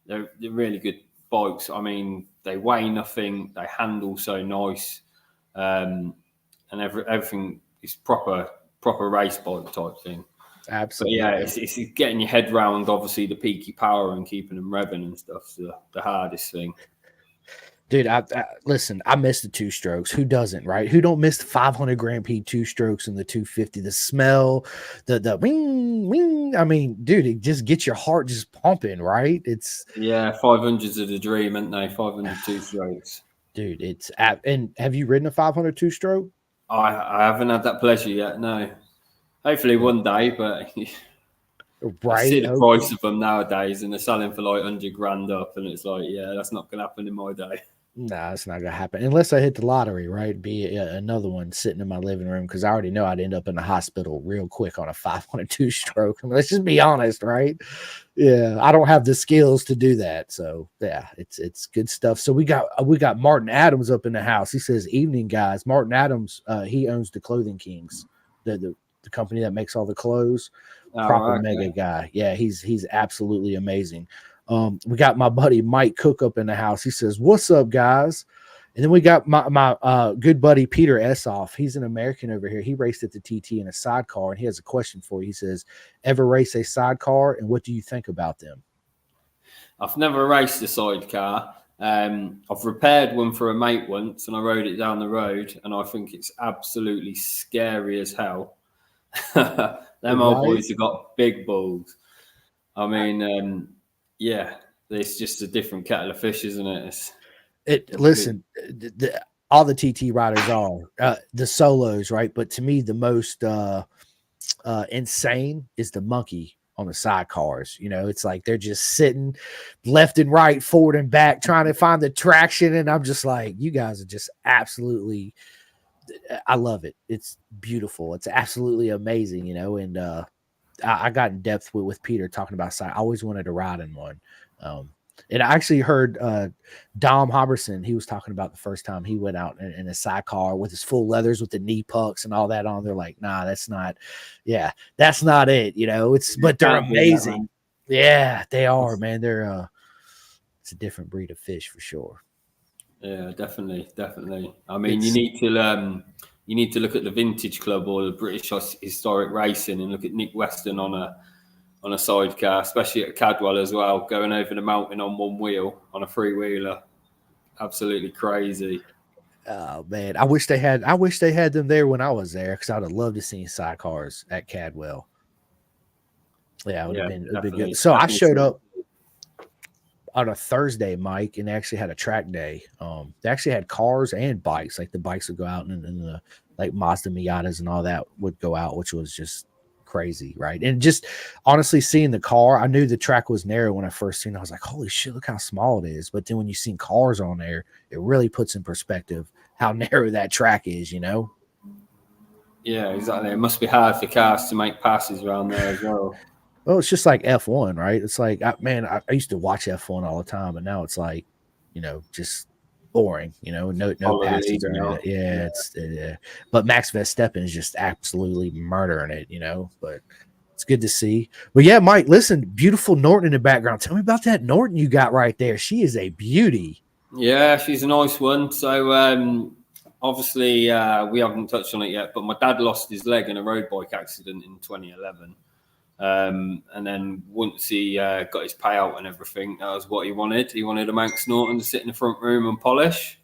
they're really good bikes. I mean, they weigh nothing. They handle so nice, and everything is proper race bike type thing. Absolutely. But yeah, it's getting your head round, obviously, the peaky power and keeping them revving and stuff. The hardest thing. Dude, listen, I miss the two strokes. Who doesn't, right? Who don't miss the 500 Grand Prix two strokes in the 250? The smell, the wing, wing. I mean, dude, it just gets your heart just pumping, right? 500s are the dream, aren't they? 500 two strokes. Dude, and have you ridden a 500 two stroke? I haven't had that pleasure yet, no. Hopefully one day, but right. I see the price of them nowadays, and they're selling for like 100 grand up, and it's like, yeah, that's not going to happen in my day. Nah, it's not going to happen unless I hit the lottery, right? Be another one sitting in my living room because I already know I'd end up in the hospital real quick on a 502 stroke. I mean, let's just be honest, right? Yeah, I don't have the skills to do that. So yeah, it's good stuff. So we got Martin Adams up in the house. He says, "Evening, guys." Martin Adams, he owns the Clothing Kings, the company that makes all the clothes. Proper mega guy. Yeah, he's absolutely amazing. We got my buddy Mike Cook up in the house. He says, "What's up, guys?" And then we got my good buddy Peter Essoff. He's an American over here. He raced at the TT in a sidecar, and he has a question for you. He says, "Ever race a sidecar, and what do you think about them?" I've never raced a sidecar. I've repaired one for a mate once, and I rode it down the road, and I think it's absolutely scary as hell. Them old boys have got big balls. I mean, yeah, it's just a different kettle of fish, isn't it? Listen, all the TT riders are the solos, right? But to me, the most insane is the monkey on the sidecars. You know, it's like they're just sitting left and right, forward and back, trying to find the traction. And I'm just like, you guys are just absolutely, I love it. It's beautiful. It's absolutely amazing, you know. And I got in depth with Peter talking about side. I always wanted to ride in one. And I actually heard Dom Hoberson, he was talking about the first time he went out in a sidecar with his full leathers with the knee pucks and all that on. They're like, nah, that's not it. You know, but they're amazing. Yeah, they are, man. They're it's a different breed of fish for sure. Yeah, definitely. I mean, you need to look at the Vintage Club or the British Historic Racing and look at Nick Weston on a sidecar, especially at Cadwell as well, going over the mountain on one wheel on a three-wheeler. Absolutely crazy. Oh man, I wish they had them there when I was there, because I'd have loved to see sidecars at Cadwell. Yeah, it would have been good. So I showed up on a Thursday, Mike, and they actually had a track day. They actually had cars and bikes. Like the bikes would go out, and the like Mazda Miatas and all that would go out, which was just crazy, right? And just honestly seeing the car, I knew the track was narrow when I first seen it. I was like, holy shit, look how small it is. But then when you see cars on there, it really puts in perspective how narrow that track is, you know? Yeah, exactly. It must be hard for cars to make passes around there as well. Well, it's just like F1, right? It's like, I used to watch F1 all the time, but now it's like, you know, just boring, you know, no passes or anything. Yeah. But Max Verstappen is just absolutely murdering it, you know, but it's good to see. But yeah, Mike, listen, beautiful Norton in the background. Tell me about that Norton you got right there. She is a beauty. Yeah, she's a nice one. So obviously we haven't touched on it yet, but my dad lost his leg in a road bike accident in 2011. And then once he got his payout and everything, that was what he wanted. He wanted a Manx Norton to sit in the front room and polish.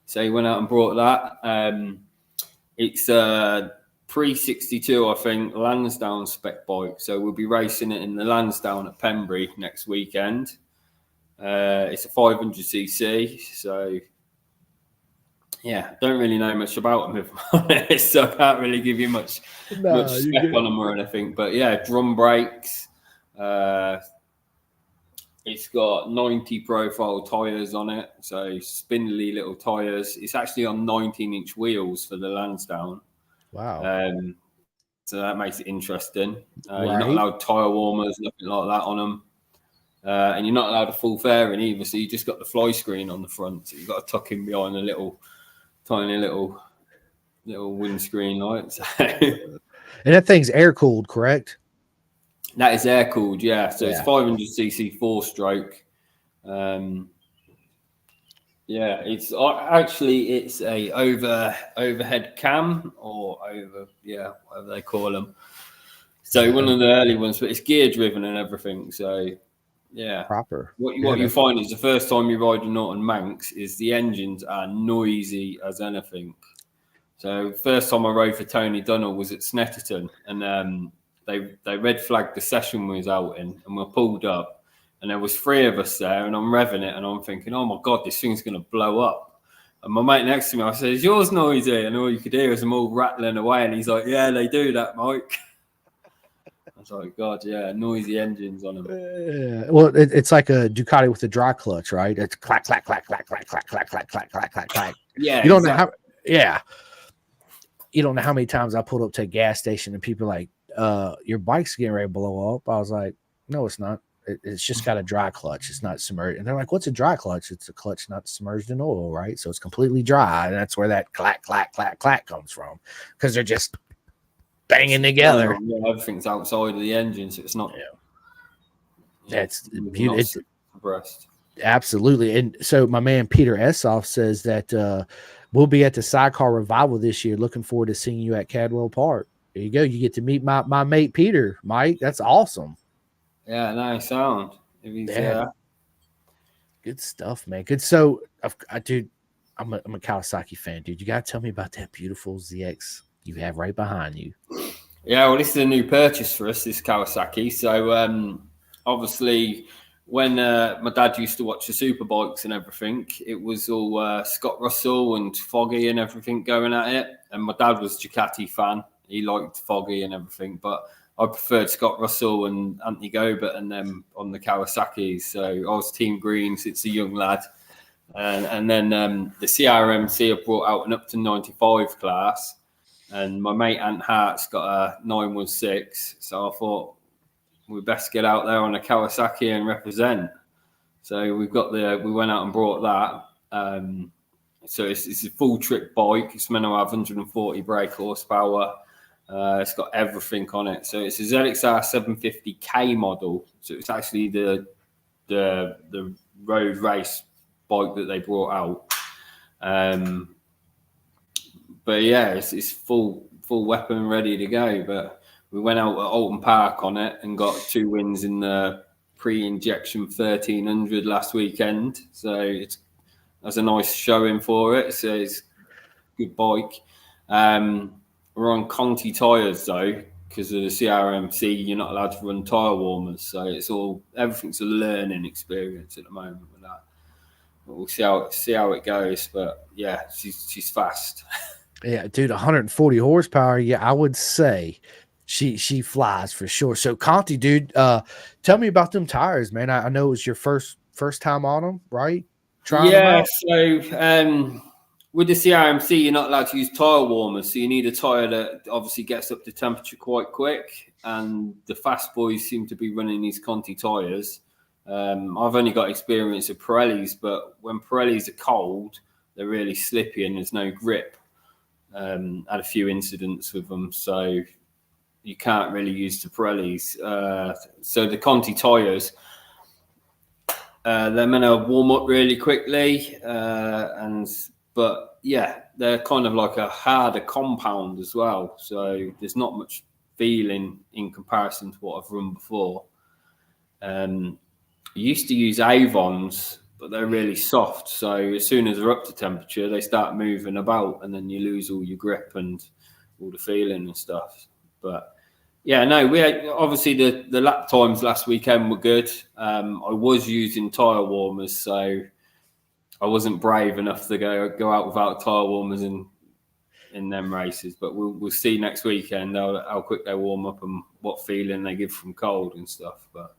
So he went out and brought that. It's a pre-62, I think, Lansdowne spec bike. So we'll be racing it in the Lansdowne at Pembrey next weekend. It's a 500cc. So yeah, don't really know much about them, if I'm honest, so I can't really give you much spec on them or anything. But yeah, drum brakes. It's got 90 profile tyres on it, so spindly little tyres. It's actually on 19-inch wheels for the Lansdowne. Wow. So that makes it interesting. You're not allowed tyre warmers, nothing like that on them. And you're not allowed a full fairing either, so you just got the fly screen on the front. So you've got to tuck in behind a tiny little windscreen light. And that thing's air cooled, correct? That is air cooled, yeah. So it's 500cc 4-stroke. It's a overhead cam or whatever they call them. So one of the early ones, but it's gear driven and everything. So yeah, proper. What you find is the first time you ride a Norton Manx is the engines are noisy as anything. So first time I rode for Tony Dunnell was at Snetterton, and they red flagged the session we was out in, and we pulled up, and there was 3 of us there, and I'm revving it, and I'm thinking, oh my god, this thing's gonna blow up. And my mate next to me, I said, is yours noisy? And all you could hear was them all rattling away, and he's like, yeah, they do that, Mike. I was like, God, yeah, noisy engines on them. Well, it's like a Ducati with a dry clutch, right? It's clack, clack, clack, clack, clack, clack, clack, clack, clack, clack, clack, clack. Yeah, you don't know how. Yeah, you don't know how many times I pulled up to a gas station and people are like, your bike's getting ready to blow up. I was like, no, it's not. It's just got a dry clutch. It's not submerged. And they're like, what's a dry clutch? It's a clutch not submerged in oil, right? So it's completely dry, and that's where that clack, clack, clack, clack comes from, because they're just banging together. Yeah, everything's outside of the engine, so it's not. That's beautiful. Absolutely. And so my man Peter Essoff says that we'll be at the Sidecar Revival this year. Looking forward to seeing you at Cadwell Park. There you go. You get to meet my mate Peter, Mike. That's awesome. Yeah, nice sound. If he's, Good stuff, man. Good. So, dude, I'm a Kawasaki fan, dude. You gotta tell me about that beautiful ZX you have right behind you. Yeah, well, this is a new purchase for us, this Kawasaki. So, obviously, when my dad used to watch the Superbikes and everything, it was all Scott Russell and Foggy and everything going at it. And my dad was a Ducati fan. He liked Foggy and everything, but I preferred Scott Russell and Anthony Gobert and them on the Kawasaki's. So I was Team Green since a young lad. And then the CRMC have brought out an up to 95 class. And my mate Ant Hart's got a 916. So I thought we best get out there on a Kawasaki and represent. So we went out and brought that. So it's a full trip bike. It's meant to have 140 brake horsepower. It's got everything on it. So it's a ZXR 750K model. So it's actually the road race bike that they brought out. But yeah, it's full weapon ready to go. But we went out at Alton Park on it and got 2 wins in the pre-injection 1300 last weekend. So that's a nice showing for it. So it's a good bike. We're on Conti tyres though, because of the CRMC. You're not allowed to run tyre warmers, so everything's a learning experience at the moment with that. But we'll see how it goes. But yeah, she's fast. Yeah, dude, 140 horsepower. Yeah, I would say she flies for sure. So Conti, dude, tell me about them tires, man. I know it was your first time on them, right? Trying them out? So with the CRMC, you're not allowed to use tyre warmers, so you need a tyre that obviously gets up to temperature quite quick. And the fast boys seem to be running these Conti tyres. I've only got experience of Pirellis, but when Pirellis are cold, they're really slippy and there's no grip. Had a few incidents with them, so you can't really use the Pirellis. So the Conti tyres, they're meant to warm up really quickly, but yeah, they're kind of like a harder compound as well. So there's not much feeling in comparison to what I've run before. I used to use Avons, but they're really soft. So as soon as they're up to temperature, they start moving about, and then you lose all your grip and all the feeling and stuff. But yeah, no, we had, obviously the lap times last weekend were good. I was using tyre warmers, so I wasn't brave enough to go out without tyre warmers in them races. But we'll see next weekend how quick they warm up and what feeling they give from cold and stuff. But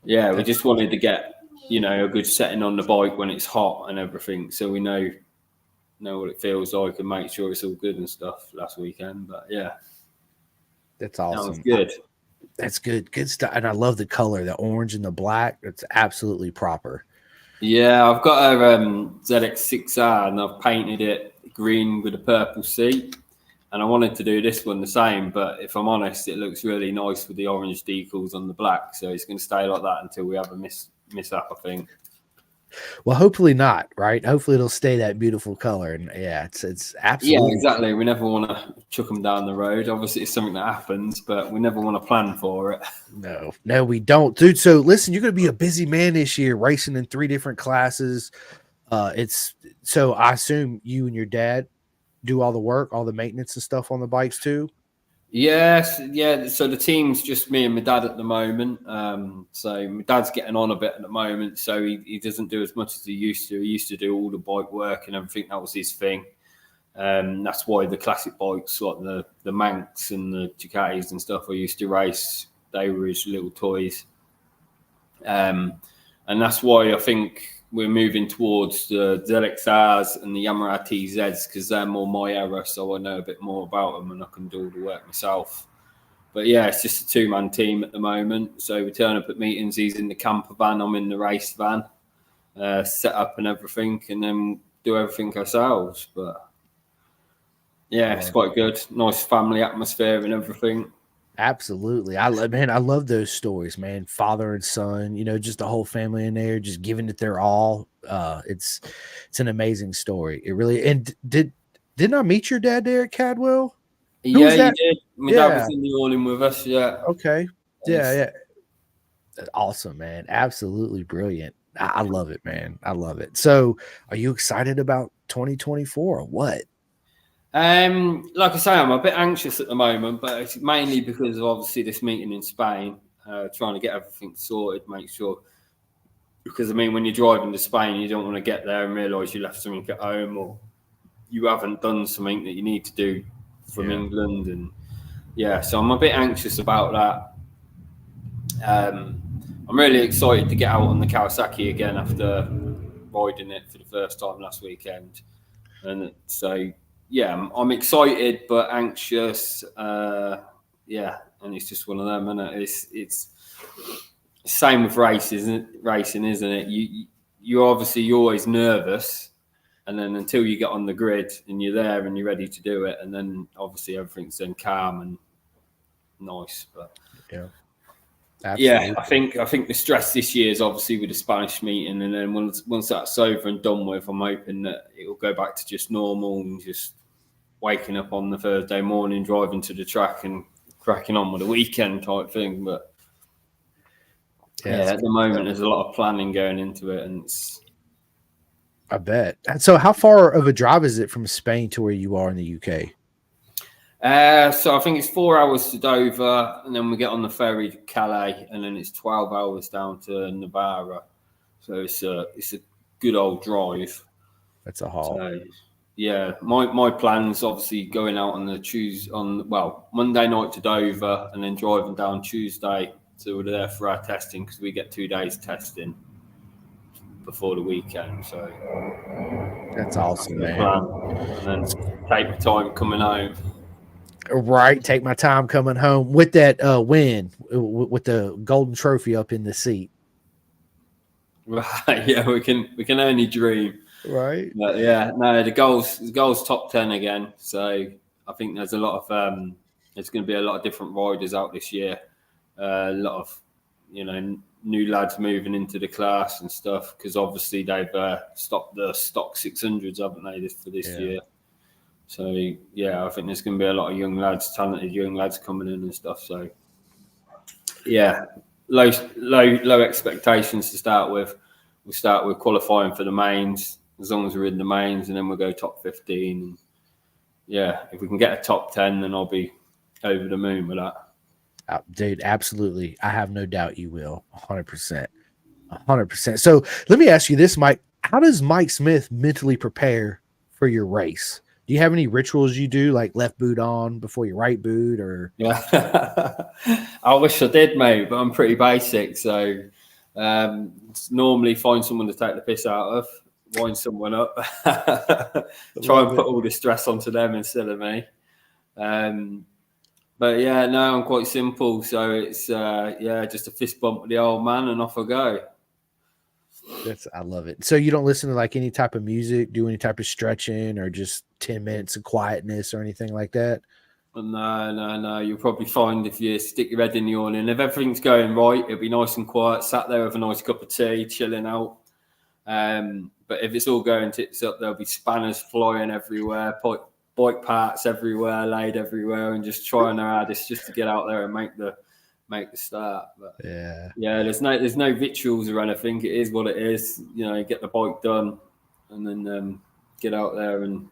yeah, we just wanted to get a good setting on the bike when it's hot and everything, so we know what it feels like and make sure it's all good and stuff last weekend. But yeah, that's awesome. That was good. That's good stuff. And I love the color, the orange and the black. It's absolutely proper. Yeah, I've got a ZX6R and I've painted it green with a purple seat. And I wanted to do this one the same, but if I'm honest, it looks really nice with the orange decals on the black. So it's going to stay like that until we have a mishap, I think. Well, hopefully not, right? Hopefully it'll stay that beautiful color. And yeah, it's absolutely. Yeah, exactly. We never want to chuck them down the road. Obviously, it's something that happens, but we never want to plan for it. No, we don't, dude. So listen, you're going to be a busy man this year, racing in 3 different classes. So I assume you and your dad do all the work, all the maintenance and stuff on the bikes too? Yes, yeah. So the team's just me and my dad at the moment. So my dad's getting on a bit at the moment, so he doesn't do as much as he used to. He used to do all the bike work and everything. That was his thing. That's why the classic bikes, like the Manx and the Ducatis and stuff I used to race, they were his little toys. And that's why I think we're moving towards the ZXRs and the Yamaha TZs, because they're more my era, so I know a bit more about them and I can do all the work myself. But yeah, it's just a 2-man team at the moment. So we turn up at meetings, he's in the camper van, I'm in the race van, set up and everything, and then do everything ourselves. But yeah, it's quite good. Nice family atmosphere and everything. Absolutely. I love those stories, man. Father and son, just the whole family in there, just giving it their all. It's an amazing story. It really, and didn't I meet your dad there at Cadwell? Who Yeah, was you that? did. My dad was in the awning with us. Yeah. Okay. Yeah. Awesome, man. Absolutely brilliant. I love it, man. I love it. So are you excited about 2024 or what? Like I say, I'm a bit anxious at the moment, but it's mainly because of obviously this meeting in Spain, trying to get everything sorted, make sure. Because I mean, when you're driving to Spain, you don't want to get there and realise you left something at home or you haven't done something that you need to do from England, and so I'm a bit anxious about that. I'm really excited to get out on the Kawasaki again after riding it for the first time last weekend, and so I'm excited but anxious. And it's just one of them, isn't it? It's same with racing, isn't it? You're always nervous, and then until you get on the grid and you're there and you're ready to do it, and then obviously everything's then calm and nice. But absolutely. I think the stress this year is obviously with the Spanish meeting, and then once that's over and done with, I'm hoping that it will go back to just normal and just waking up on the Thursday morning, driving to the track and cracking on with the weekend type thing. But at the moment, there's a lot of planning going into it, and I bet. So how far of a drive is it from Spain to where you are in the UK? So I think it's 4 hours to Dover, and then we get on the ferry to Calais, and then it's 12 hours down to Navarra. So it's a good old drive. That's a haul. So, my plan's obviously going out on Monday night to Dover, and then driving down Tuesday. So we're there for our testing because we get 2 days testing before the weekend. So that's awesome, man. And then take my time coming home. Right, take my time coming home with that win, with the golden trophy up in the seat. Right, we can only dream. Right. But the goal's top 10 again. So I think there's a lot of there's going to be a lot of different riders out this year. A lot of new lads moving into the class and stuff, because obviously they've stopped the stock 600s, haven't they, for this year? So I think there's going to be a lot of talented young lads coming in and stuff. So low expectations to start with. We'll start with qualifying for the mains, as long as we're in the mains, and then we'll go top 15. And if we can get a top 10, then I'll be over the moon with that. Dude, absolutely. I have no doubt you will. 100%. 100%. So let me ask you this, Mike. How does Mike Smith mentally prepare for your race? Do you have any rituals you do, like left boot on before your right boot, or? Yeah, I wish I did, mate, but I'm pretty basic. So normally find someone to take the piss out of, wind someone up, try and put all the stress onto them instead of me. But I'm quite simple. So it's just a fist bump with the old man and off I go. I love it. So you don't listen to like any type of music, do any type of stretching, or just 10 minutes of quietness or anything like that? No. You'll probably find if you stick your head in the awning, if everything's going right, it'll be nice and quiet, sat there with a nice cup of tea, chilling out. But if it's all going tits up, there'll be spanners flying everywhere, bike parts everywhere, laid everywhere, and just trying our hardest just to get out there and make the start. But there's no rituals or anything. It is what it is. Get the bike done, and then get out there and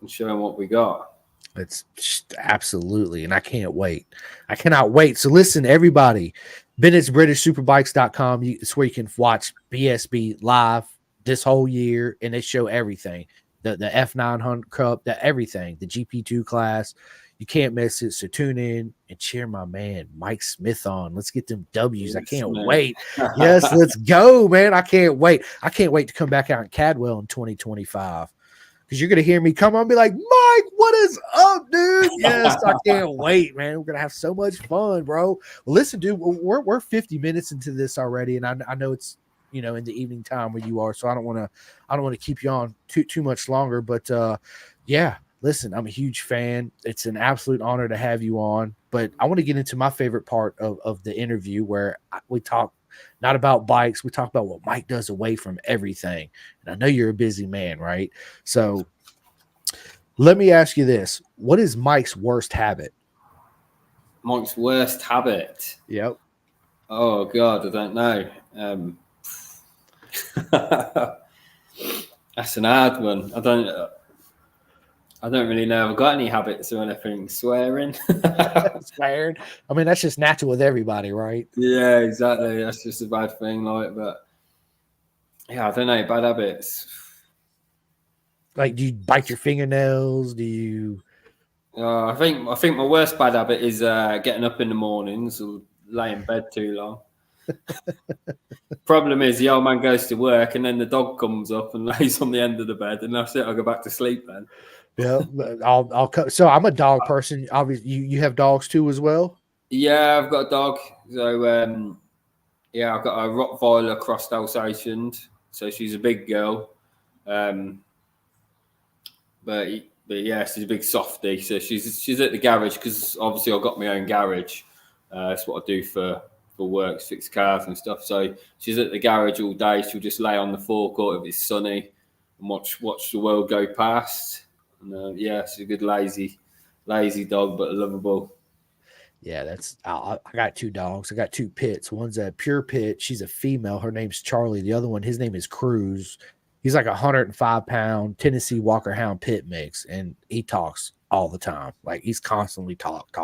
show them what we got. It's just absolutely, and I can't wait. I cannot wait. So listen, everybody, Bennett'sBritishSuperbikes.com. It's where you can watch BSB live this whole year, and they show everything. The F900 Cup, everything, the GP2 class. You can't miss it. So tune in and cheer my man Mike Smith on. Let's get them W's. I can't wait. Yes, let's go, man. I can't wait. I can't wait to come back out in Cadwell in 2025. Because you're going to hear me come on and be like, Mike, what is up, dude? Yes, I can't wait, man. We're going to have so much fun, bro. Well, listen, dude, we're 50 minutes into this already, and I know it's, in the evening time where you are, so I don't want to keep you on too much longer. But listen, I'm a huge fan. It's an absolute honor to have you on. But I want to get into my favorite part of the interview where we talk not about bikes. We talk about what Mike does away from everything. And I know you're a busy man, right? So let me ask you this. What is Mike's worst habit? Mike's worst habit? Yep. Oh, God, I don't know. That's an hard one. I don't really know if I've got any habits or anything. Swearing. Swearing. I mean, that's just natural with everybody, right? Yeah, exactly. That's just a bad thing, but yeah, I don't know. Bad habits. Like, do you bite your fingernails? Do you? I think my worst bad habit is getting up in the mornings or lay in bed too long. Problem is, the old man goes to work, and then the dog comes up and lays on the end of the bed, and that's it. I'll go back to sleep then. Yeah, so I'm a dog person. Obviously, you have dogs too as well. Yeah, I've got a dog. So I've got a Rottweiler crossed Alsatian. So she's a big girl. But yeah, she's a big softie. So she's at the garage because obviously I've got my own garage. That's what I do for work, fix cars and stuff. So she's at the garage all day. She'll just lay on the forecourt if it's sunny and watch the world go past. And she's a good lazy dog, but lovable. Yeah, I got two dogs. I got two pits. One's a pure pit. She's a female. Her name's Charlie. The other one, his name is Cruz. He's like 105-pound Tennessee Walker Hound pit mix, and he talks all the time. Like, he's constantly talk.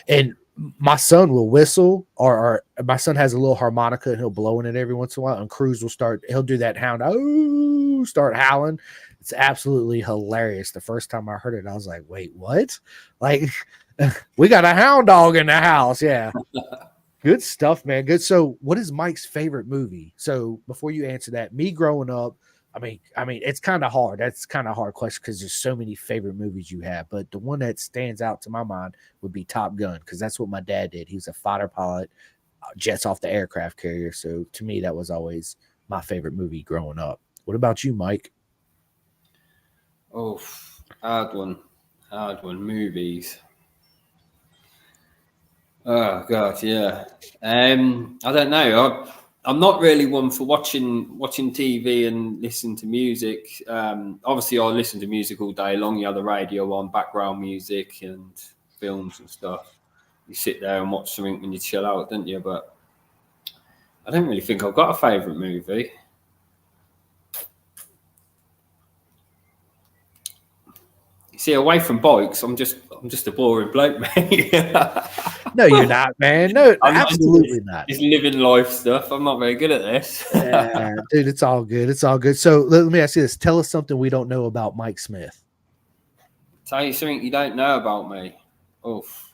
And my son will whistle, or my son has a little harmonica, and he'll blow in it every once in a while. And Cruz he'll do that hound, start howling. It's absolutely hilarious. The first time I heard it, I was like, wait, what? Like, we got a hound dog in the house. Yeah. Good stuff, man. Good. So what is Mike's favorite movie? So before you answer that, me growing up, I mean, it's kind of hard. That's kind of a hard question because there's so many favorite movies you have. But the one that stands out to my mind would be Top Gun, because that's what my dad did. He was a fighter pilot, jets off the aircraft carrier. So to me, that was always my favorite movie growing up. What about you, Mike? Oh, hard one. Movies. Oh God, yeah. I don't know. I'm not really one for watching TV and listening to music. Obviously, I listen to music all day long. You have the radio on, background music and films and stuff. You sit there and watch something when you chill out, don't you? But I don't really think I've got a favourite movie. See, away from bikes, I'm just a boring bloke, mate. No, you're not, man. No, absolutely not. It's living life stuff. I'm not very good at this. Yeah, dude, it's all good. It's all good. So let me ask you this. Tell us something we don't know about Mike Smith. Tell you something you don't know about me. Oof.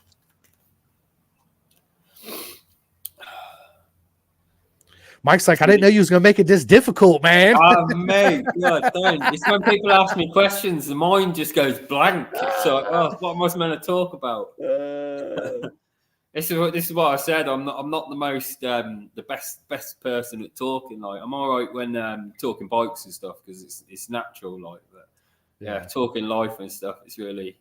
Mike's like, I didn't know you was going to make it this difficult, man. Mate, God, don't. It's when people ask me questions, the mind just goes blank. So, what am I meant to talk about? This is what I said. I'm not the most the best person at talking. Like, I'm all right when talking bikes and stuff because it's natural. Like, but yeah, talking life and stuff, it's really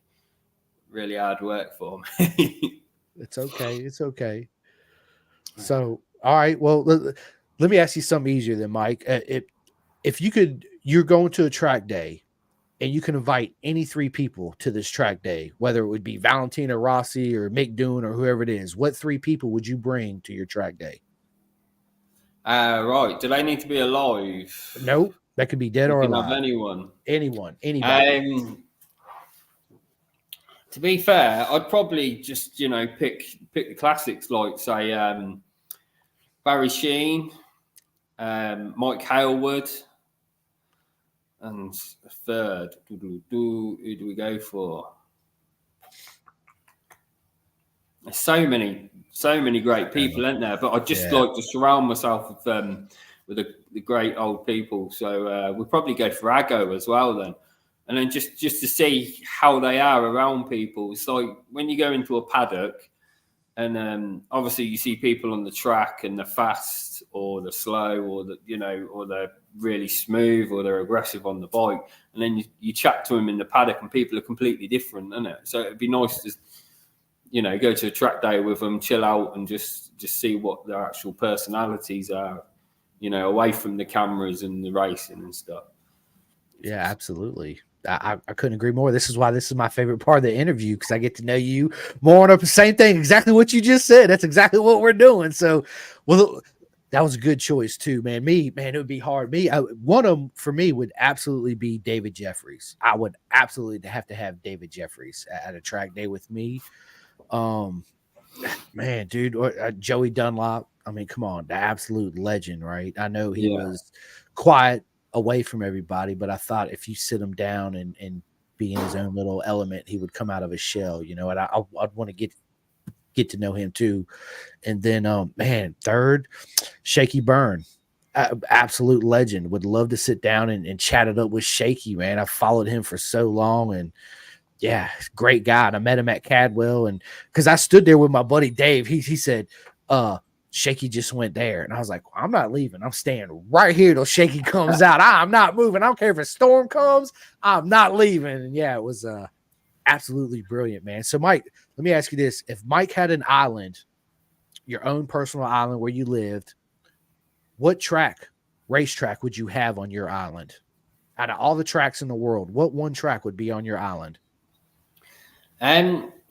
really hard work for me. It's okay. So, all right. Well, let me ask you something easier than Mike. If you're going to a track day and you can invite any three people to this track day, whether it would be Valentino Rossi or Mick Doohan or whoever it is, what three people would you bring to your track day? Right. Do they need to be alive? Nope. That could be dead or alive. Anyone. Anybody. To be fair, I'd probably just, pick the classics like, say, Barry Sheene, Mike Hailwood, and a third. Who do we go for? There's so many great people, isn't there? But I just like to surround myself with the great old people. So we'll probably go for Aggo as well then. And then just to see how they are around people. It's like when you go into a paddock And obviously you see people on the track and they're fast or they're slow or or they're really smooth or they're aggressive on the bike. And then you chat to them in the paddock and people are completely different, isn't it? So it'd be nice to, go to a track day with them, chill out and just see what their actual personalities are, away from the cameras and the racing and stuff. Yeah, absolutely. I couldn't agree more. This is why this is my favorite part of the interview, because I get to know you more on the same thing. Exactly what you just said. That's exactly what we're doing. So, well, that was a good choice too, man. It would be hard. One of them for me would absolutely be David Jeffries. I would absolutely have to have David Jeffries at a track day with me. Man, dude, Joey Dunlop. I mean, come on, the absolute legend, right? I know he was quiet away from everybody, but I thought if you sit him down and be in his own little element, he would come out of his shell, and I'd want to get to know him too. And then man, third, Shaky Byrne, absolute legend. Would love to sit down and chat it up with Shaky, man. I've followed him for so long, and yeah, great guy. And I met him at Cadwell, and because I stood there with my buddy Dave, he said, Shaky just went there. And I was like, I'm not leaving. I'm staying right here till Shaky comes out. I'm not moving. I don't care if a storm comes. I'm not leaving. And yeah, it was absolutely brilliant, man. So, Mike, let me ask you this. If Mike had an island, your own personal island where you lived, what racetrack would you have on your island? Out of all the tracks in the world, what one track would be on your island?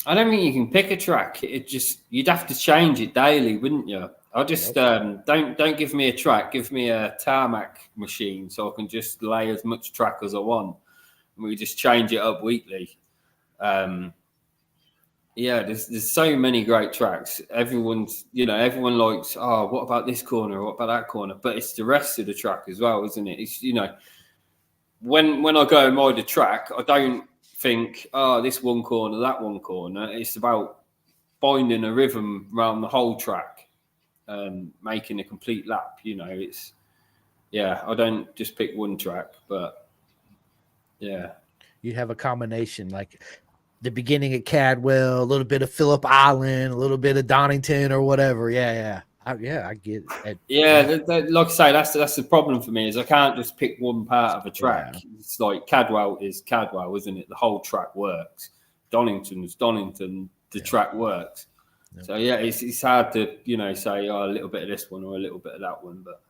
I don't think you can pick a track. You'd have to change it daily, wouldn't you? I just don't give me a track. Give me a tarmac machine so I can just lay as much track as I want, and we just change it up weekly. There's so many great tracks. Everyone likes, what about this corner? What about that corner? But it's the rest of the track as well, isn't it? It's when I go and ride a track, I don't think, this one corner, that one corner. It's about finding a rhythm around the whole track, making a complete lap. I don't just pick one track, but yeah. You have a combination, like the beginning at Cadwell, a little bit of Phillip Island, a little bit of Donington or whatever. I get it. Like I say, that's the problem for me, is I can't just pick one part of a track. Yeah. It's like Cadwell is Cadwell, isn't it? The whole track works. Donington is Donington. The track works. Yeah. So it's hard to say a little bit of this one or a little bit of that one, but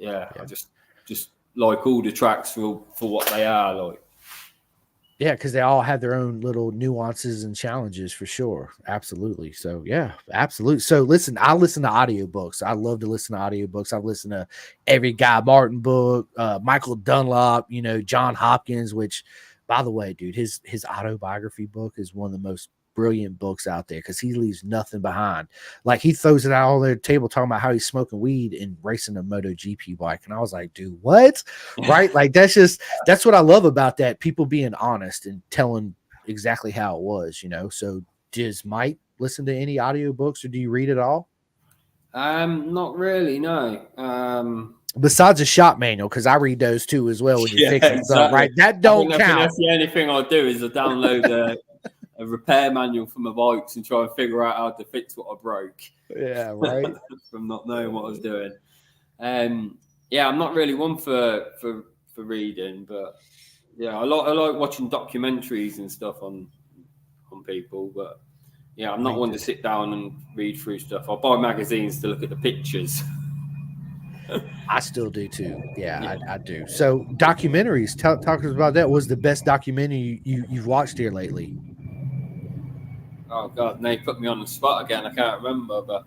I just like all the tracks for what they are like. Yeah, because they all have their own little nuances and challenges for sure. Absolutely. So, yeah, absolutely. So, listen, I listen to audiobooks. I love to listen to audiobooks. I've listened to every Guy Martin book, Michael Dunlop, John Hopkins, which, by the way, dude, his autobiography book is one of the most brilliant books out there because he leaves nothing behind. Like, he throws it out on their table talking about how he's smoking weed and racing a MotoGP bike. And I was like, dude, what? Right? Like, that's what I love about that. People being honest and telling exactly how it was, So does Mike listen to any audiobooks or do you read it all? Not really, no. Besides a shop manual, because I read those too as well when you're fixing stuff, right? That don't count. That's the only thing I do is I download a repair manual for my bikes and try and figure out how to fix what I broke. Yeah, right. From not knowing what I was doing. I'm not really one for reading, but I like watching documentaries and stuff on people. But I'm not one to sit down and read through stuff. I buy magazines to look at the pictures. I still do too. Yeah. I do. So documentaries, talk to us about that. What was the best documentary you've watched here lately? Oh God, now you put me on the spot again. I can't remember, but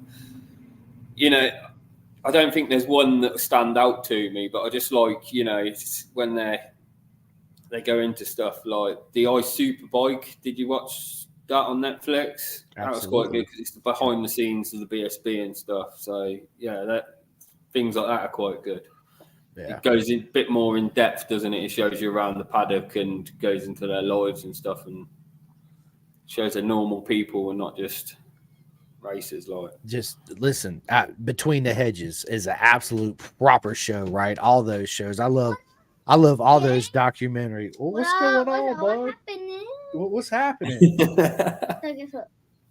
I don't think there's one that will stand out to me. But I just like it's when they go into stuff like the Ice Superbike. Did you watch that on Netflix? Absolutely. That was quite good because it's the behind the scenes of the BSB and stuff. So things like that are quite good. Yeah. It goes a bit more in depth, doesn't it? It shows you around the paddock and goes into their lives and stuff and shows they're normal people and not just racers. Like, just listen, Between the Hedges is an absolute proper show, right? All those shows. I love all those documentaries. What's going on, bud? What's happening?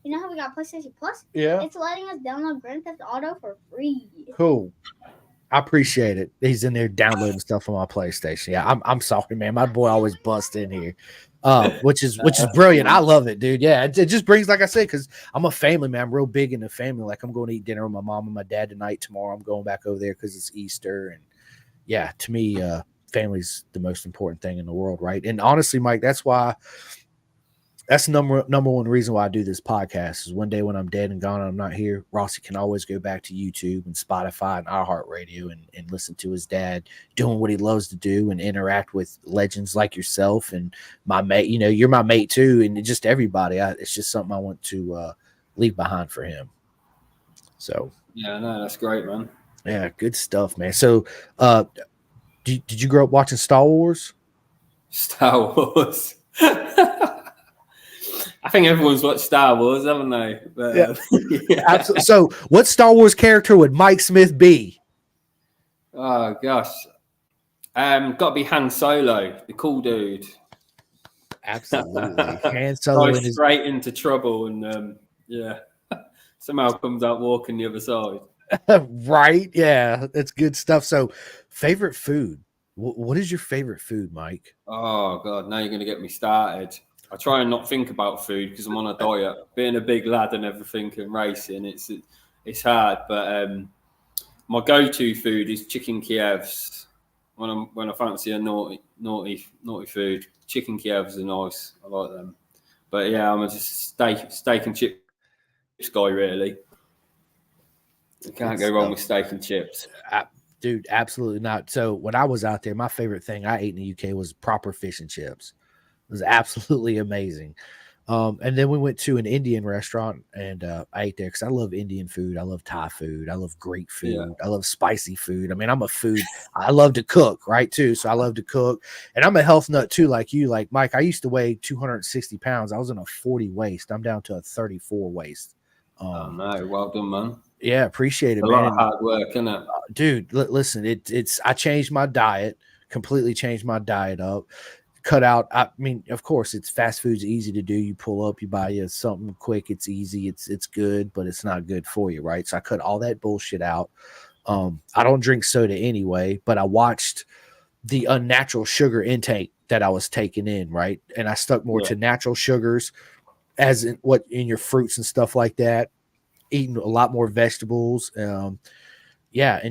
You know how we got PlayStation Plus? Yeah. It's letting us download Grand Theft Auto for free. Cool. I appreciate it. He's in there downloading stuff on my PlayStation. Yeah, I'm sorry, man. My boy always busts in here, which is brilliant. I love it, dude. Yeah, it just brings, like I said, because I'm a family man. I'm real big into family. Like I'm going to eat dinner with my mom and my dad tonight. Tomorrow, I'm going back over there because it's Easter, and yeah, to me, family's the most important thing in the world, right? And honestly, Mike, that's the number one reason why I do this podcast is one day when I'm dead and gone and I'm not here, Rossi can always go back to YouTube and Spotify and iHeartRadio and listen to his dad doing what he loves to do and interact with legends like yourself and my mate. You know, you're my mate too, and just everybody. It's just something I want to leave behind for him. So yeah, no, that's great, man. Yeah, good stuff, man. So, did you grow up watching Star Wars? Star Wars. I think everyone's watched Star Wars, haven't they? But, yeah. Absolutely. So, what Star Wars character would Mike Smith be? Oh gosh, got to be Han Solo, the cool dude. Absolutely, Han Solo goes straight into trouble, and somehow comes out walking the other side. Right? Yeah, that's good stuff. So, favorite food. What is your favorite food, Mike? Oh God, now you're going to get me started. I try and not think about food because I'm on a diet. Being a big lad and everything and racing, it's hard. But my go-to food is chicken Kievs. When I fancy a naughty food, chicken Kievs are nice. I like them. But yeah, I'm just steak and chips guy really. You can't go wrong with steak and chips. Dude, absolutely not. So when I was out there, my favorite thing I ate in the UK was proper fish and chips. It was absolutely amazing. And then we went to an Indian restaurant and I ate there because I love Indian food. I love Thai food. I love Greek food. Yeah. I love spicy food. I mean, I love to cook, right, too. So I love to cook. And I'm a health nut, too, like you. Like, Mike, I used to weigh 260 pounds. I was in a 40 waist. I'm down to a 34 waist. Oh, no. Well done, man. Yeah, appreciate it, man. A lot of hard work, isn't it? Dude, listen, it's I changed my diet, completely changed my diet up. Cut out. I mean, of course, it's fast food's easy to do. You pull up, you buy you something quick. It's easy. It's good, but it's not good for you, right? So I cut all that bullshit out. I don't drink soda anyway, but I watched the unnatural sugar intake that I was taking in, right? And I stuck more to natural sugars, as in in your fruits and stuff like that. Eating a lot more vegetables. And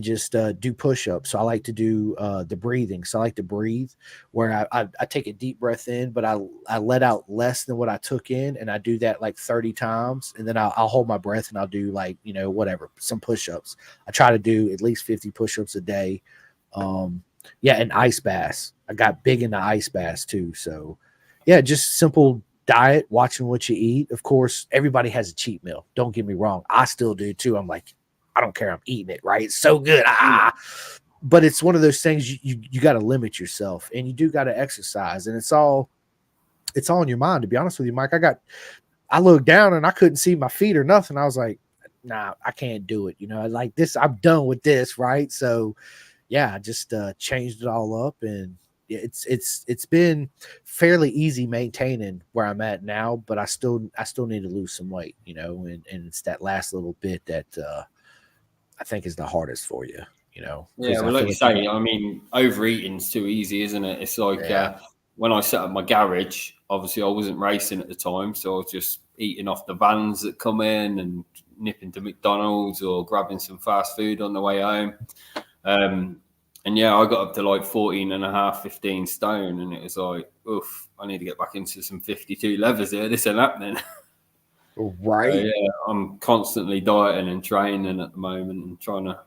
just do push-ups. So I like to do the breathing. So I like to breathe where I take a deep breath in, but I let out less than what I took in. And I do that like 30 times. And then I'll hold my breath and I'll do like, some push-ups. I try to do at least 50 push-ups a day. And ice baths. I got big into ice baths too. So yeah, just simple diet, watching what you eat. Of course, everybody has a cheat meal. Don't get me wrong. I still do too. I'm like, I don't care. I'm eating it, right? It's so good. But it's one of those things you got to limit yourself and you do got to exercise. And it's all in your mind, to be honest with you, Mike. I looked down and I couldn't see my feet or nothing. I was like, nah, I can't do it. Like this, I'm done with this. Right. So yeah, I just changed it all up and it's been fairly easy maintaining where I'm at now, but I still need to lose some weight, and it's that last little bit that, I think is the hardest for you, Yeah, well, like you say, I mean, overeating's too easy, isn't it? It's like when I set up my garage, obviously I wasn't racing at the time, so I was just eating off the vans that come in and nipping to McDonald's or grabbing some fast food on the way home. And yeah, I got up to like 15 stone, and it was like, oof, I need to get back into some 52 levers here. This ain't happening. Right. So, yeah, I'm constantly dieting and training at the moment and trying to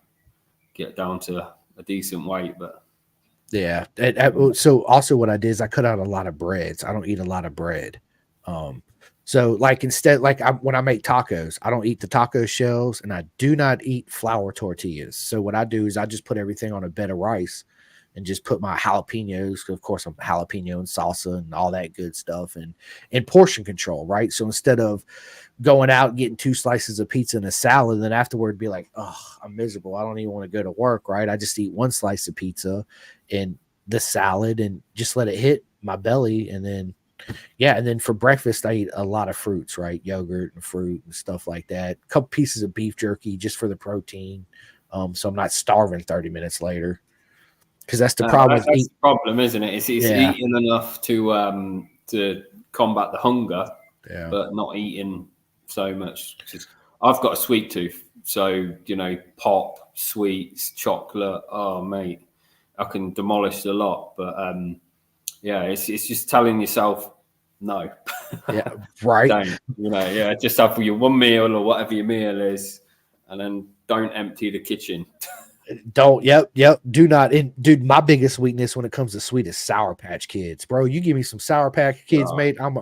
get down to a decent weight. But yeah. So also what I did is I cut out a lot of breads. I don't eat a lot of bread. So like instead, like when I make tacos, I don't eat the taco shells and I do not eat flour tortillas. So what I do is I just put everything on a bed of rice and just put my jalapenos. Of course, I'm jalapeno and salsa and all that good stuff and portion control, right? So instead of going out and getting 2 slices of pizza and a salad, and then afterward be like, oh, I'm miserable. I don't even want to go to work, right? I just eat 1 slice of pizza and the salad and just let it hit my belly and then Yeah, and then for breakfast, I eat a lot of fruits, right? Yogurt and fruit and stuff like that. A couple pieces of beef jerky just for the protein, so I'm not starving 30 minutes later. Because that's the problem with That's eat. the problem, isn't it? It's Yeah. eating enough to combat the hunger, Yeah, but not eating so much. I've got a sweet tooth, so pop, sweets, chocolate. Oh, mate, I can demolish a lot. But yeah, it's just telling yourself no. yeah, right. Don't. Just have your one meal or whatever your meal is, and then don't empty the kitchen. Don't. Yep. Do not. And dude, my biggest weakness when it comes to sweet is Sour Patch Kids, bro. You give me some Sour Patch Kids, mate. I'm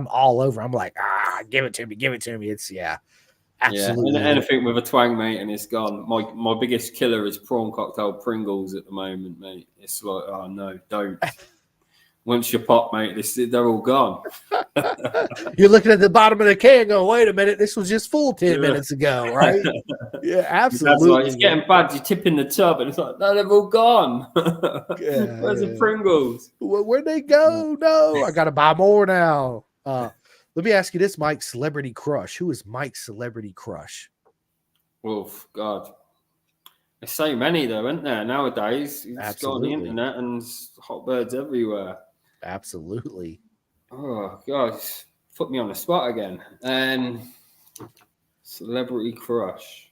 all over. I'm like, give it to me. It's absolutely. Yeah, anything with a twang, mate, and it's gone. My biggest killer is prawn cocktail Pringles at the moment, mate. It's like, oh no, don't. Once you pop, mate, they're all gone. You're looking at the bottom of the can going, wait a minute, this was just full 10 minutes ago, right? Yeah, absolutely. Like, it's getting bad. You're tipping the tub, and it's like, no, they've all gone. Where's the Pringles? Where'd they go? No, I got to buy more now. Let me ask you this, Mike. Celebrity crush. Who is Mike's celebrity crush? Oh, God. There's so many, though, isn't there, nowadays? You just go on the internet and hot birds everywhere. Absolutely. Oh, God. Put me on the spot again. Celebrity crush.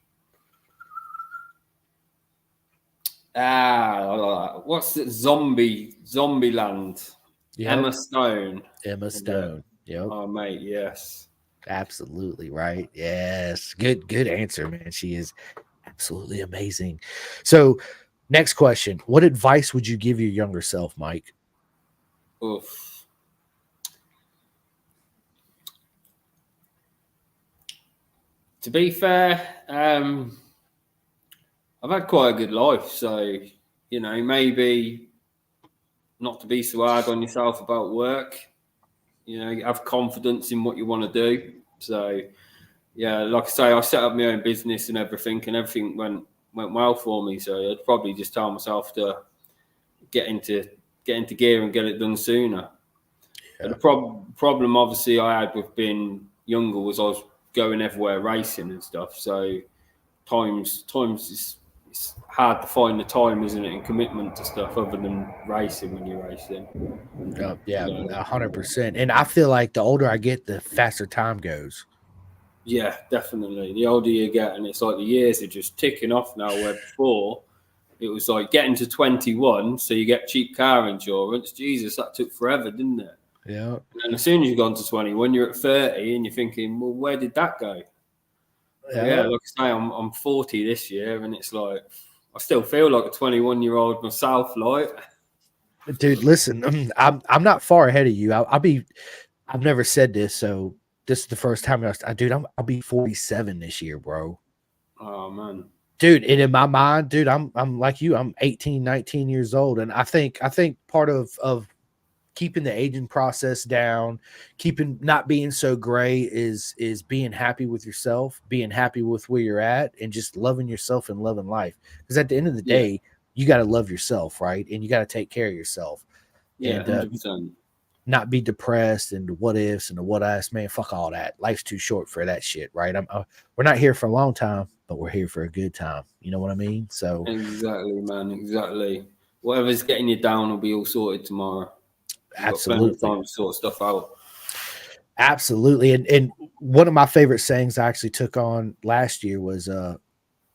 What's it? Zombieland. Yep. Emma Stone. Yep. Oh, mate, yes. Absolutely right. Yes. Good answer, man. She is absolutely amazing. So, next question. What advice would you give your younger self, Mike? Oof. To be fair, I've had quite a good life, so maybe not to be so hard on yourself about work. Have confidence in what you want to do. So, yeah, like I say, I set up my own business and everything went well for me. So I'd probably just tell myself to get into gear and get it done sooner. Yeah. But the problem, obviously, I had with being younger was I was going everywhere racing and stuff. So times it's hard to find the time, isn't it, and commitment to stuff other than racing when you're racing. Yeah, 100%. And I feel like the older I get, the faster time goes. Yeah, definitely. The older you get, and it's like the years are just ticking off now, where before it was like getting to 21, so you get cheap car insurance. Jesus, that took forever, didn't it? Yeah. And as soon as you've gone to 21, you're at 30 and you're thinking, well, where did that go? Yeah, like I say, I'm 40 this year, and it's like I still feel like a 21-year-old myself, like. Dude, listen, I'm not far ahead of you. I've never said this, so this is the first time I'll be 47 this year, bro. Oh man. Dude, and in my mind, dude, I'm like you. I'm 18, 19 years old, and I think part of keeping the aging process down, not being so gray is being happy with yourself, being happy with where you're at, and just loving yourself and loving life. Because at the end of the day, you got to love yourself, right? And you got to take care of yourself. Yeah, and 100%. Not be depressed and the what ifs and the what ifs, man. Fuck all that. Life's too short for that shit, right? We're not here for a long time, but we're here for a good time. You know what I mean? So exactly, man. Exactly. Whatever's getting you down will be all sorted tomorrow. Absolutely. Time to sort stuff out. Absolutely. And one of my favorite sayings I actually took on last year was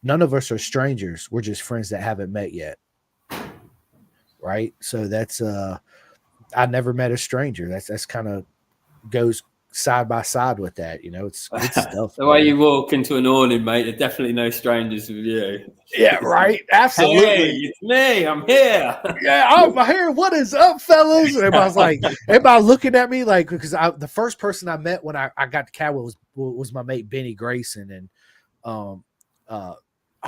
none of us are strangers. We're just friends that haven't met yet. Right. So that's I never met a stranger. That's kind of goes side by side with that. It's good stuff. The way you walk into an awning, mate, they're definitely no strangers with you. Yeah, right. Absolutely. Hey, it's me. I'm here. Yeah, I'm here. What is up, fellas? And everybody looking at me like, because the first person I met when I got to Cadwell was my mate Benny Grayson, and I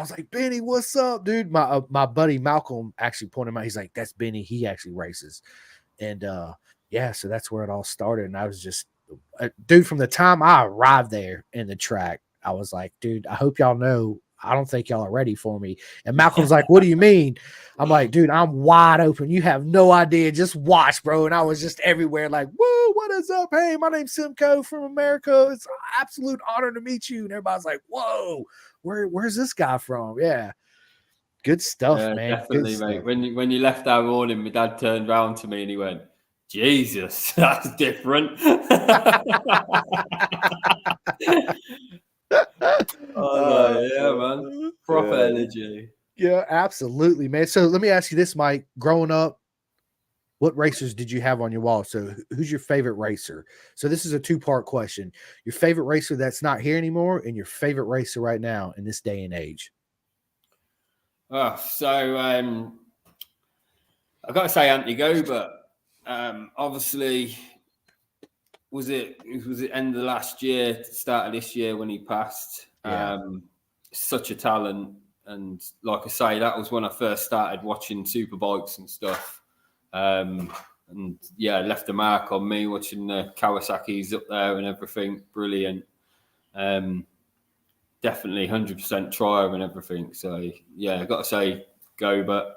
was like, Benny, what's up, dude? My buddy Malcolm actually pointed him out. He's like, that's Benny. He actually races. And so that's where it all started. And I was just, dude, from the time I arrived there in the track, I was like, dude, I hope y'all know I don't think y'all are ready for me. And Malcolm's like, what do you mean? I'm like, dude, I'm wide open. You have no idea. Just watch, bro. And I was just everywhere like, woo, what is up? Hey, my name's Simcoe from America. It's an absolute honor to meet you. And everybody's like, whoa, where's this guy from? Yeah. Good stuff, man. Definitely, Good mate. stuff. When you left our morning, my dad turned round to me and he went, Jesus, that's different. Yeah, man. Proper energy. Yeah, absolutely, man. So let me ask you this, Mike. Growing up, what racers did you have on your wall? So who's your favorite racer? So this is a two-part question. Your favorite racer that's not here anymore and your favorite racer right now in this day and age. Oh, so I've got to say Anthony Gobert. Obviously, was it end of last year, start of this year when he passed? Yeah. Such a talent. And like I say, that was when I first started watching Superbikes and stuff. And yeah, left a mark on me watching the Kawasaki's up there and everything. Brilliant. Definitely 100% trier and everything. So yeah, I got to say Gobert.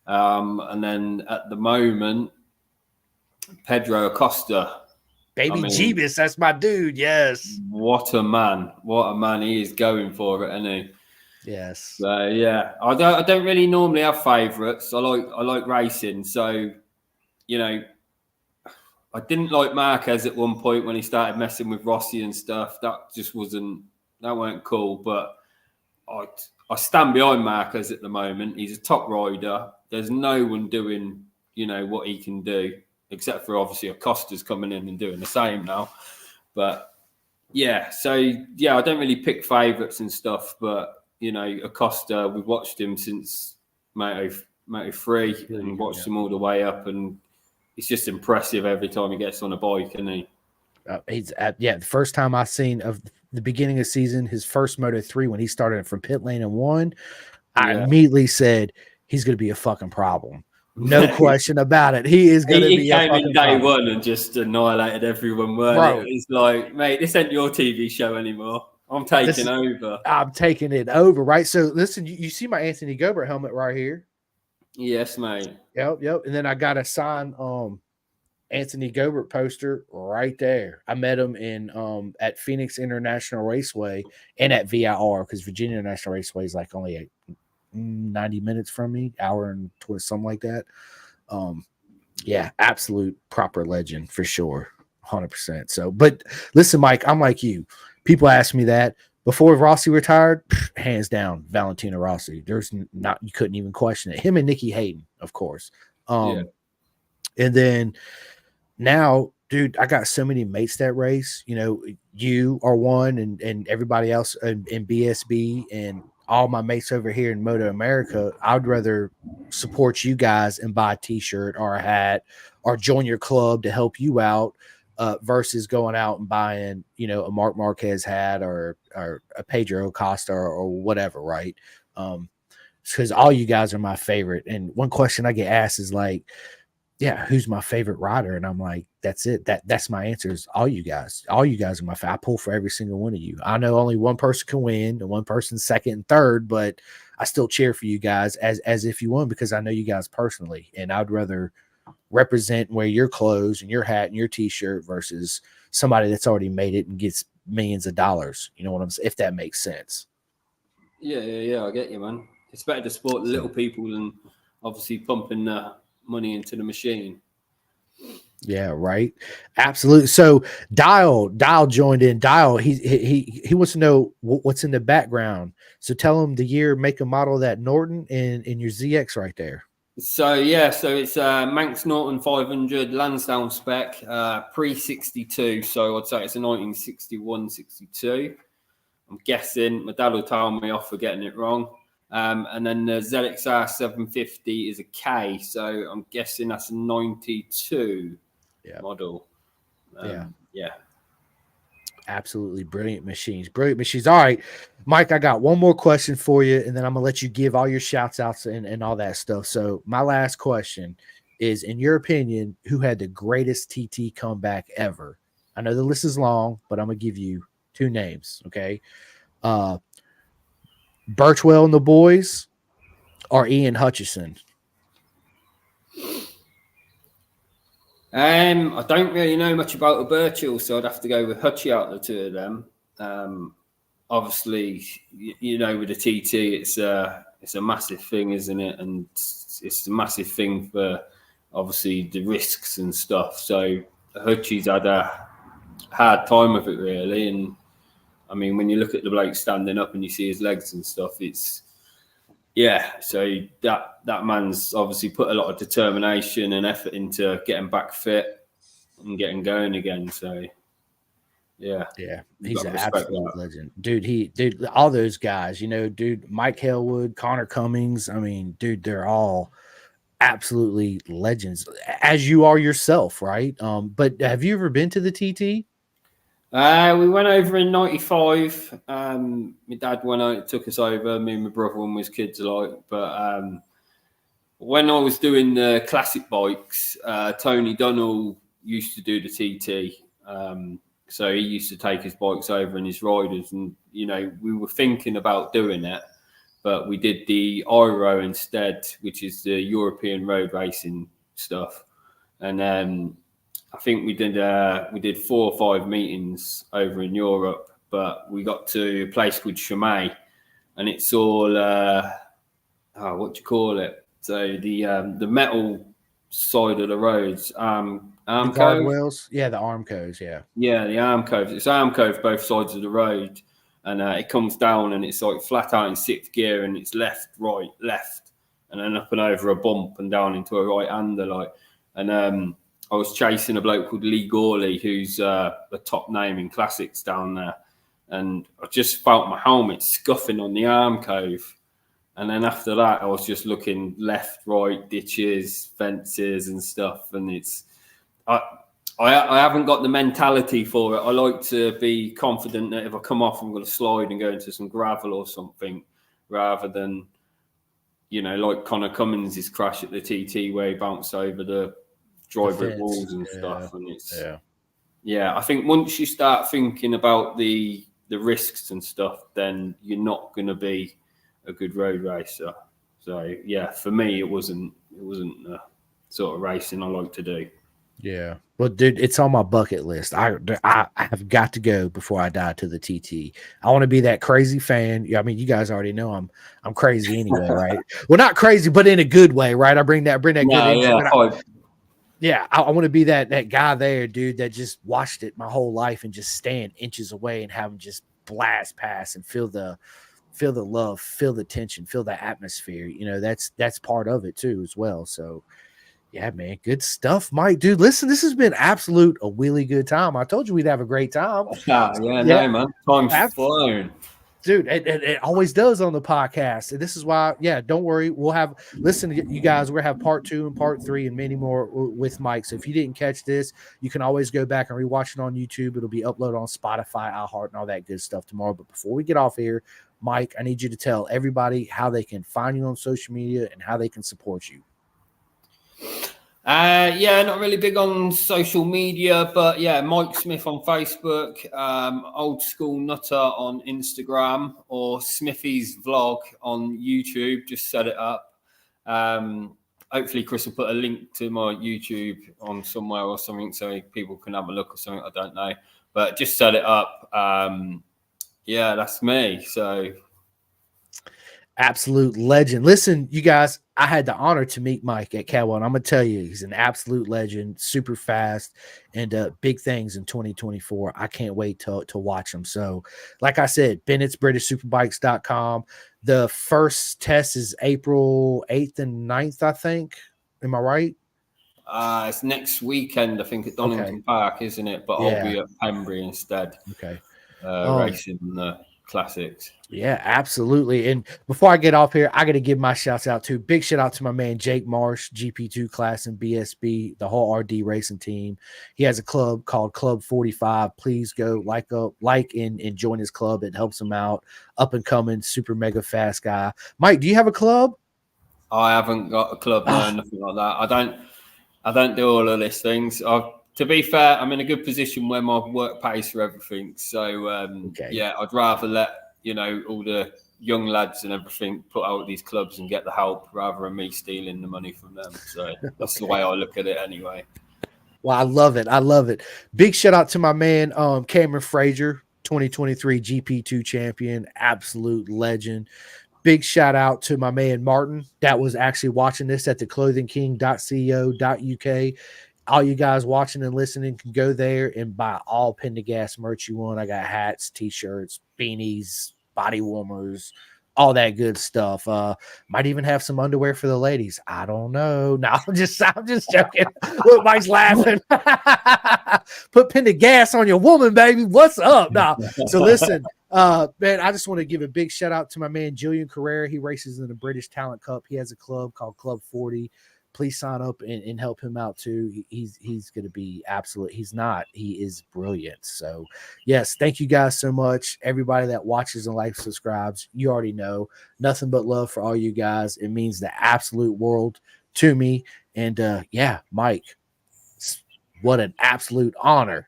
And then at the moment, Pedro Acosta. Baby Jeebus, that's my dude. Yes. What a man. What a man. He is going for it, isn't he? Yes. Yeah. I don't really normally have favourites. I like racing. So, you know, I didn't like Marquez at one point when he started messing with Rossi and stuff. That weren't cool. But I stand behind Marquez at the moment. He's a top rider. There's no one doing, you know, what he can do, except for obviously Acosta's coming in and doing the same now. But yeah, so yeah, I don't really pick favourites and stuff, but you know, Acosta, we've watched him since Moto 3 and watched him all the way up, and it's just impressive every time he gets on a bike, isn't he? The first time I seen of the beginning of the season, his first Moto 3 when he started from pit lane and won, I immediately said he's going to be a fucking problem. No question about it. He is going to be a fucking problem. He came in day one and just annihilated everyone, weren't it? It's like, mate, this ain't your TV show anymore. I'm taking over. I'm taking it over, right? So listen, you see my Anthony Gobert helmet right here? Yes, mate. Yep. And then I got a signed Anthony Gobert poster right there. I met him in at Phoenix International Raceway and at VIR because Virginia International Raceway is like only 90 minutes from me, hour and 20, something like that. Yeah, absolute proper legend for sure, 100%. So, but listen, Mike, I'm like you. People ask me that before Rossi retired, hands down, Valentino Rossi. There's not, you couldn't even question it. Him and Nicky Hayden, of course. And then now, dude, I got so many mates that race. You know, you are one, and everybody else in BSB, and all my mates over here in Moto America. I'd rather support you guys and buy a t-shirt or a hat or join your club to help you out. Versus going out and buying, you know, a Marc Marquez hat or a Pedro Acosta or whatever, right? Because all you guys are my favorite. And one question I get asked is like, yeah, who's my favorite rider? And I'm like, that's it. That's my answer is all you guys. All you guys are my favorite. I pull for every single one of you. I know only one person can win and one person second and third, but I still cheer for you guys as if you won because I know you guys personally. And I'd rather represent and wear your clothes and your hat and your t-shirt versus somebody that's already made it and gets millions of dollars. You know what I'm saying? If that makes sense. Yeah. I get you, man. It's better to support the little people than obviously pumping money into the machine. Yeah, right. Absolutely. So Dial joined in. Dial, he wants to know what's in the background. So tell him the year, make, and model of that Norton and your ZX right there. So it's Manx Norton 500 Lansdowne spec, pre-62. So I'd say it's a 1961-62. I'm guessing. My dad will tell me off for getting it wrong. And then the ZXR 750 is a K. So I'm guessing that's a 92 model. Yeah. Absolutely brilliant machines. All right, Mike, I got one more question for you, and then I'm going to let you give all your shouts outs and all that stuff. So my last question is, in your opinion, who had the greatest TT comeback ever? I know the list is long, but I'm going to give you two names, okay? Birchwell and the boys, or Ian Hutchison? I don't really know much about the Birchall, so I'd have to go with Hutchie out of the two of them. Obviously, you know, with the TT, it's a massive thing, isn't it? And it's a massive thing for obviously the risks and stuff. So Hutchie's had a hard time with it, really. And I mean, when you look at the bloke standing up and you see his legs and stuff, so that man's obviously put a lot of determination and effort into getting back fit and getting going again. So yeah, he's an absolute legend, dude. All those guys, you know, dude, Mike Hellwood, Connor Cummings. I mean, dude, they're all absolutely legends, as you are yourself, right? But have you ever been to the TT? We went over in '95. My dad went out, took us over. Me and my brother when we was kids alike. But when I was doing the classic bikes, Tony Dunnell used to do the TT. So he used to take his bikes over and his riders, and you know, we were thinking about doing it, but we did the Iro instead, which is the European road racing stuff. And I think we did 4 or 5 meetings over in Europe, but we got to a place called Chimay, and it's all what do you call it? So the metal side of the roads, the guardrails, the Armcos, the Armcos. It's Armcos both sides of the road, and it comes down and it's like flat out in 6th gear, and it's left, right, left, and then up and over a bump and down into a right-hander, like. And I was chasing a bloke called Lee Gorley, who's a top name in classics down there, and I just felt my helmet scuffing on the Armcove. And then after that, I was just looking left, right, ditches, fences and stuff. And I haven't got the mentality for it. I like to be confident that if I come off, I'm going to slide and go into some gravel or something, rather than, you know, like Connor Cummins' crash at the TT where he bounced over the driveway walls and stuff. And I think once you start thinking about the risks and stuff, then you're not going to be a good road racer. So yeah, for me, it wasn't the sort of racing I like to do. Yeah, well, dude, it's on my bucket list. I have got to go before I die to the TT. I want to be that crazy fan. I mean, you guys already know I'm crazy anyway, right? Well, not crazy, but in a good way, right? I bring that good energy. I want to be that guy there, dude, that just watched it my whole life and just stand inches away and have him just blast past and feel the love, feel the tension, feel the atmosphere. You know, that's part of it too as well. So yeah, man, good stuff, Mike. Dude, listen, this has been a really good time. I told you we'd have a great time. No, man. Time's flown. Dude, it always does on the podcast. And this is why, don't worry. Listen, you guys, we're going to have part 2 and part 3 and many more with Mike. So if you didn't catch this, you can always go back and rewatch it on YouTube. It'll be uploaded on Spotify, iHeart, and all that good stuff tomorrow. But before we get off here, Mike, I need you to tell everybody how they can find you on social media and how they can support you. Not really big on social media, but Mike Smith on Facebook, Old School Nutter on Instagram, or Smithy's Vlog on YouTube. Just set it up. Hopefully Chris will put a link to my YouTube on somewhere or something so people can have a look or something. I don't know, but just set it up. That's me. So absolute legend. Listen, you guys, I had the honor to meet Mike at Cadwell, and I'm gonna tell you, he's an absolute legend, super fast, and big things in 2024. I can't wait to watch him. So, like I said, Bennett's BritishSuperbikes.com. The first test is April 8th and 9th, I think. Am I right? It's next weekend, I think, at Donington Park, isn't it? But I'll be at Pembrey instead. Okay. Racing the classics. Yeah, absolutely. And before I get off here, I got to give my shouts out to big shout out to my man Jake Marsh, GP2 class and BSB, the whole RD racing team. He has a club called Club 45. Please go like and join his club. It helps him out. Up and coming, super mega fast guy. Mike, do you have a club? I haven't got a club, no, nothing like that. I don't do all of these things. To be fair, I'm in a good position where my work pays for everything. So, I'd rather let, all the young lads and everything put out these clubs and get the help rather than me stealing the money from them. So that's the way I look at it anyway. Well, I love it. I love it. Big shout out to my man, Cameron Frazier, 2023 GP2 champion, absolute legend. Big shout out to my man Martin that was actually watching this at the clothingking.co.uk. All you guys watching and listening can go there and buy all Pendergast merch you want. I got hats, t-shirts, beanies, body warmers, all that good stuff. Might even have some underwear for the ladies. I don't know. No, I'm just joking. Look, Mike's laughing. Put Pendergast on your woman, baby. What's up? Nah. So listen, man, I just want to give a big shout out to my man Julian Carrera. He races in the British Talent Cup. He has a club called Club 40. Please sign up and help him out too. He's going to be absolute. He is brilliant. So yes, thank you guys so much. Everybody that watches and likes, subscribes, you already know, nothing but love for all you guys. It means the absolute world to me. And yeah, Mike, what an absolute honor.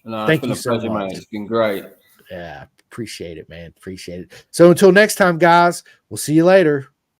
No, thank you so much. Mate. It's been great. Yeah, appreciate it, man. Appreciate it. So until next time, guys, we'll see you later.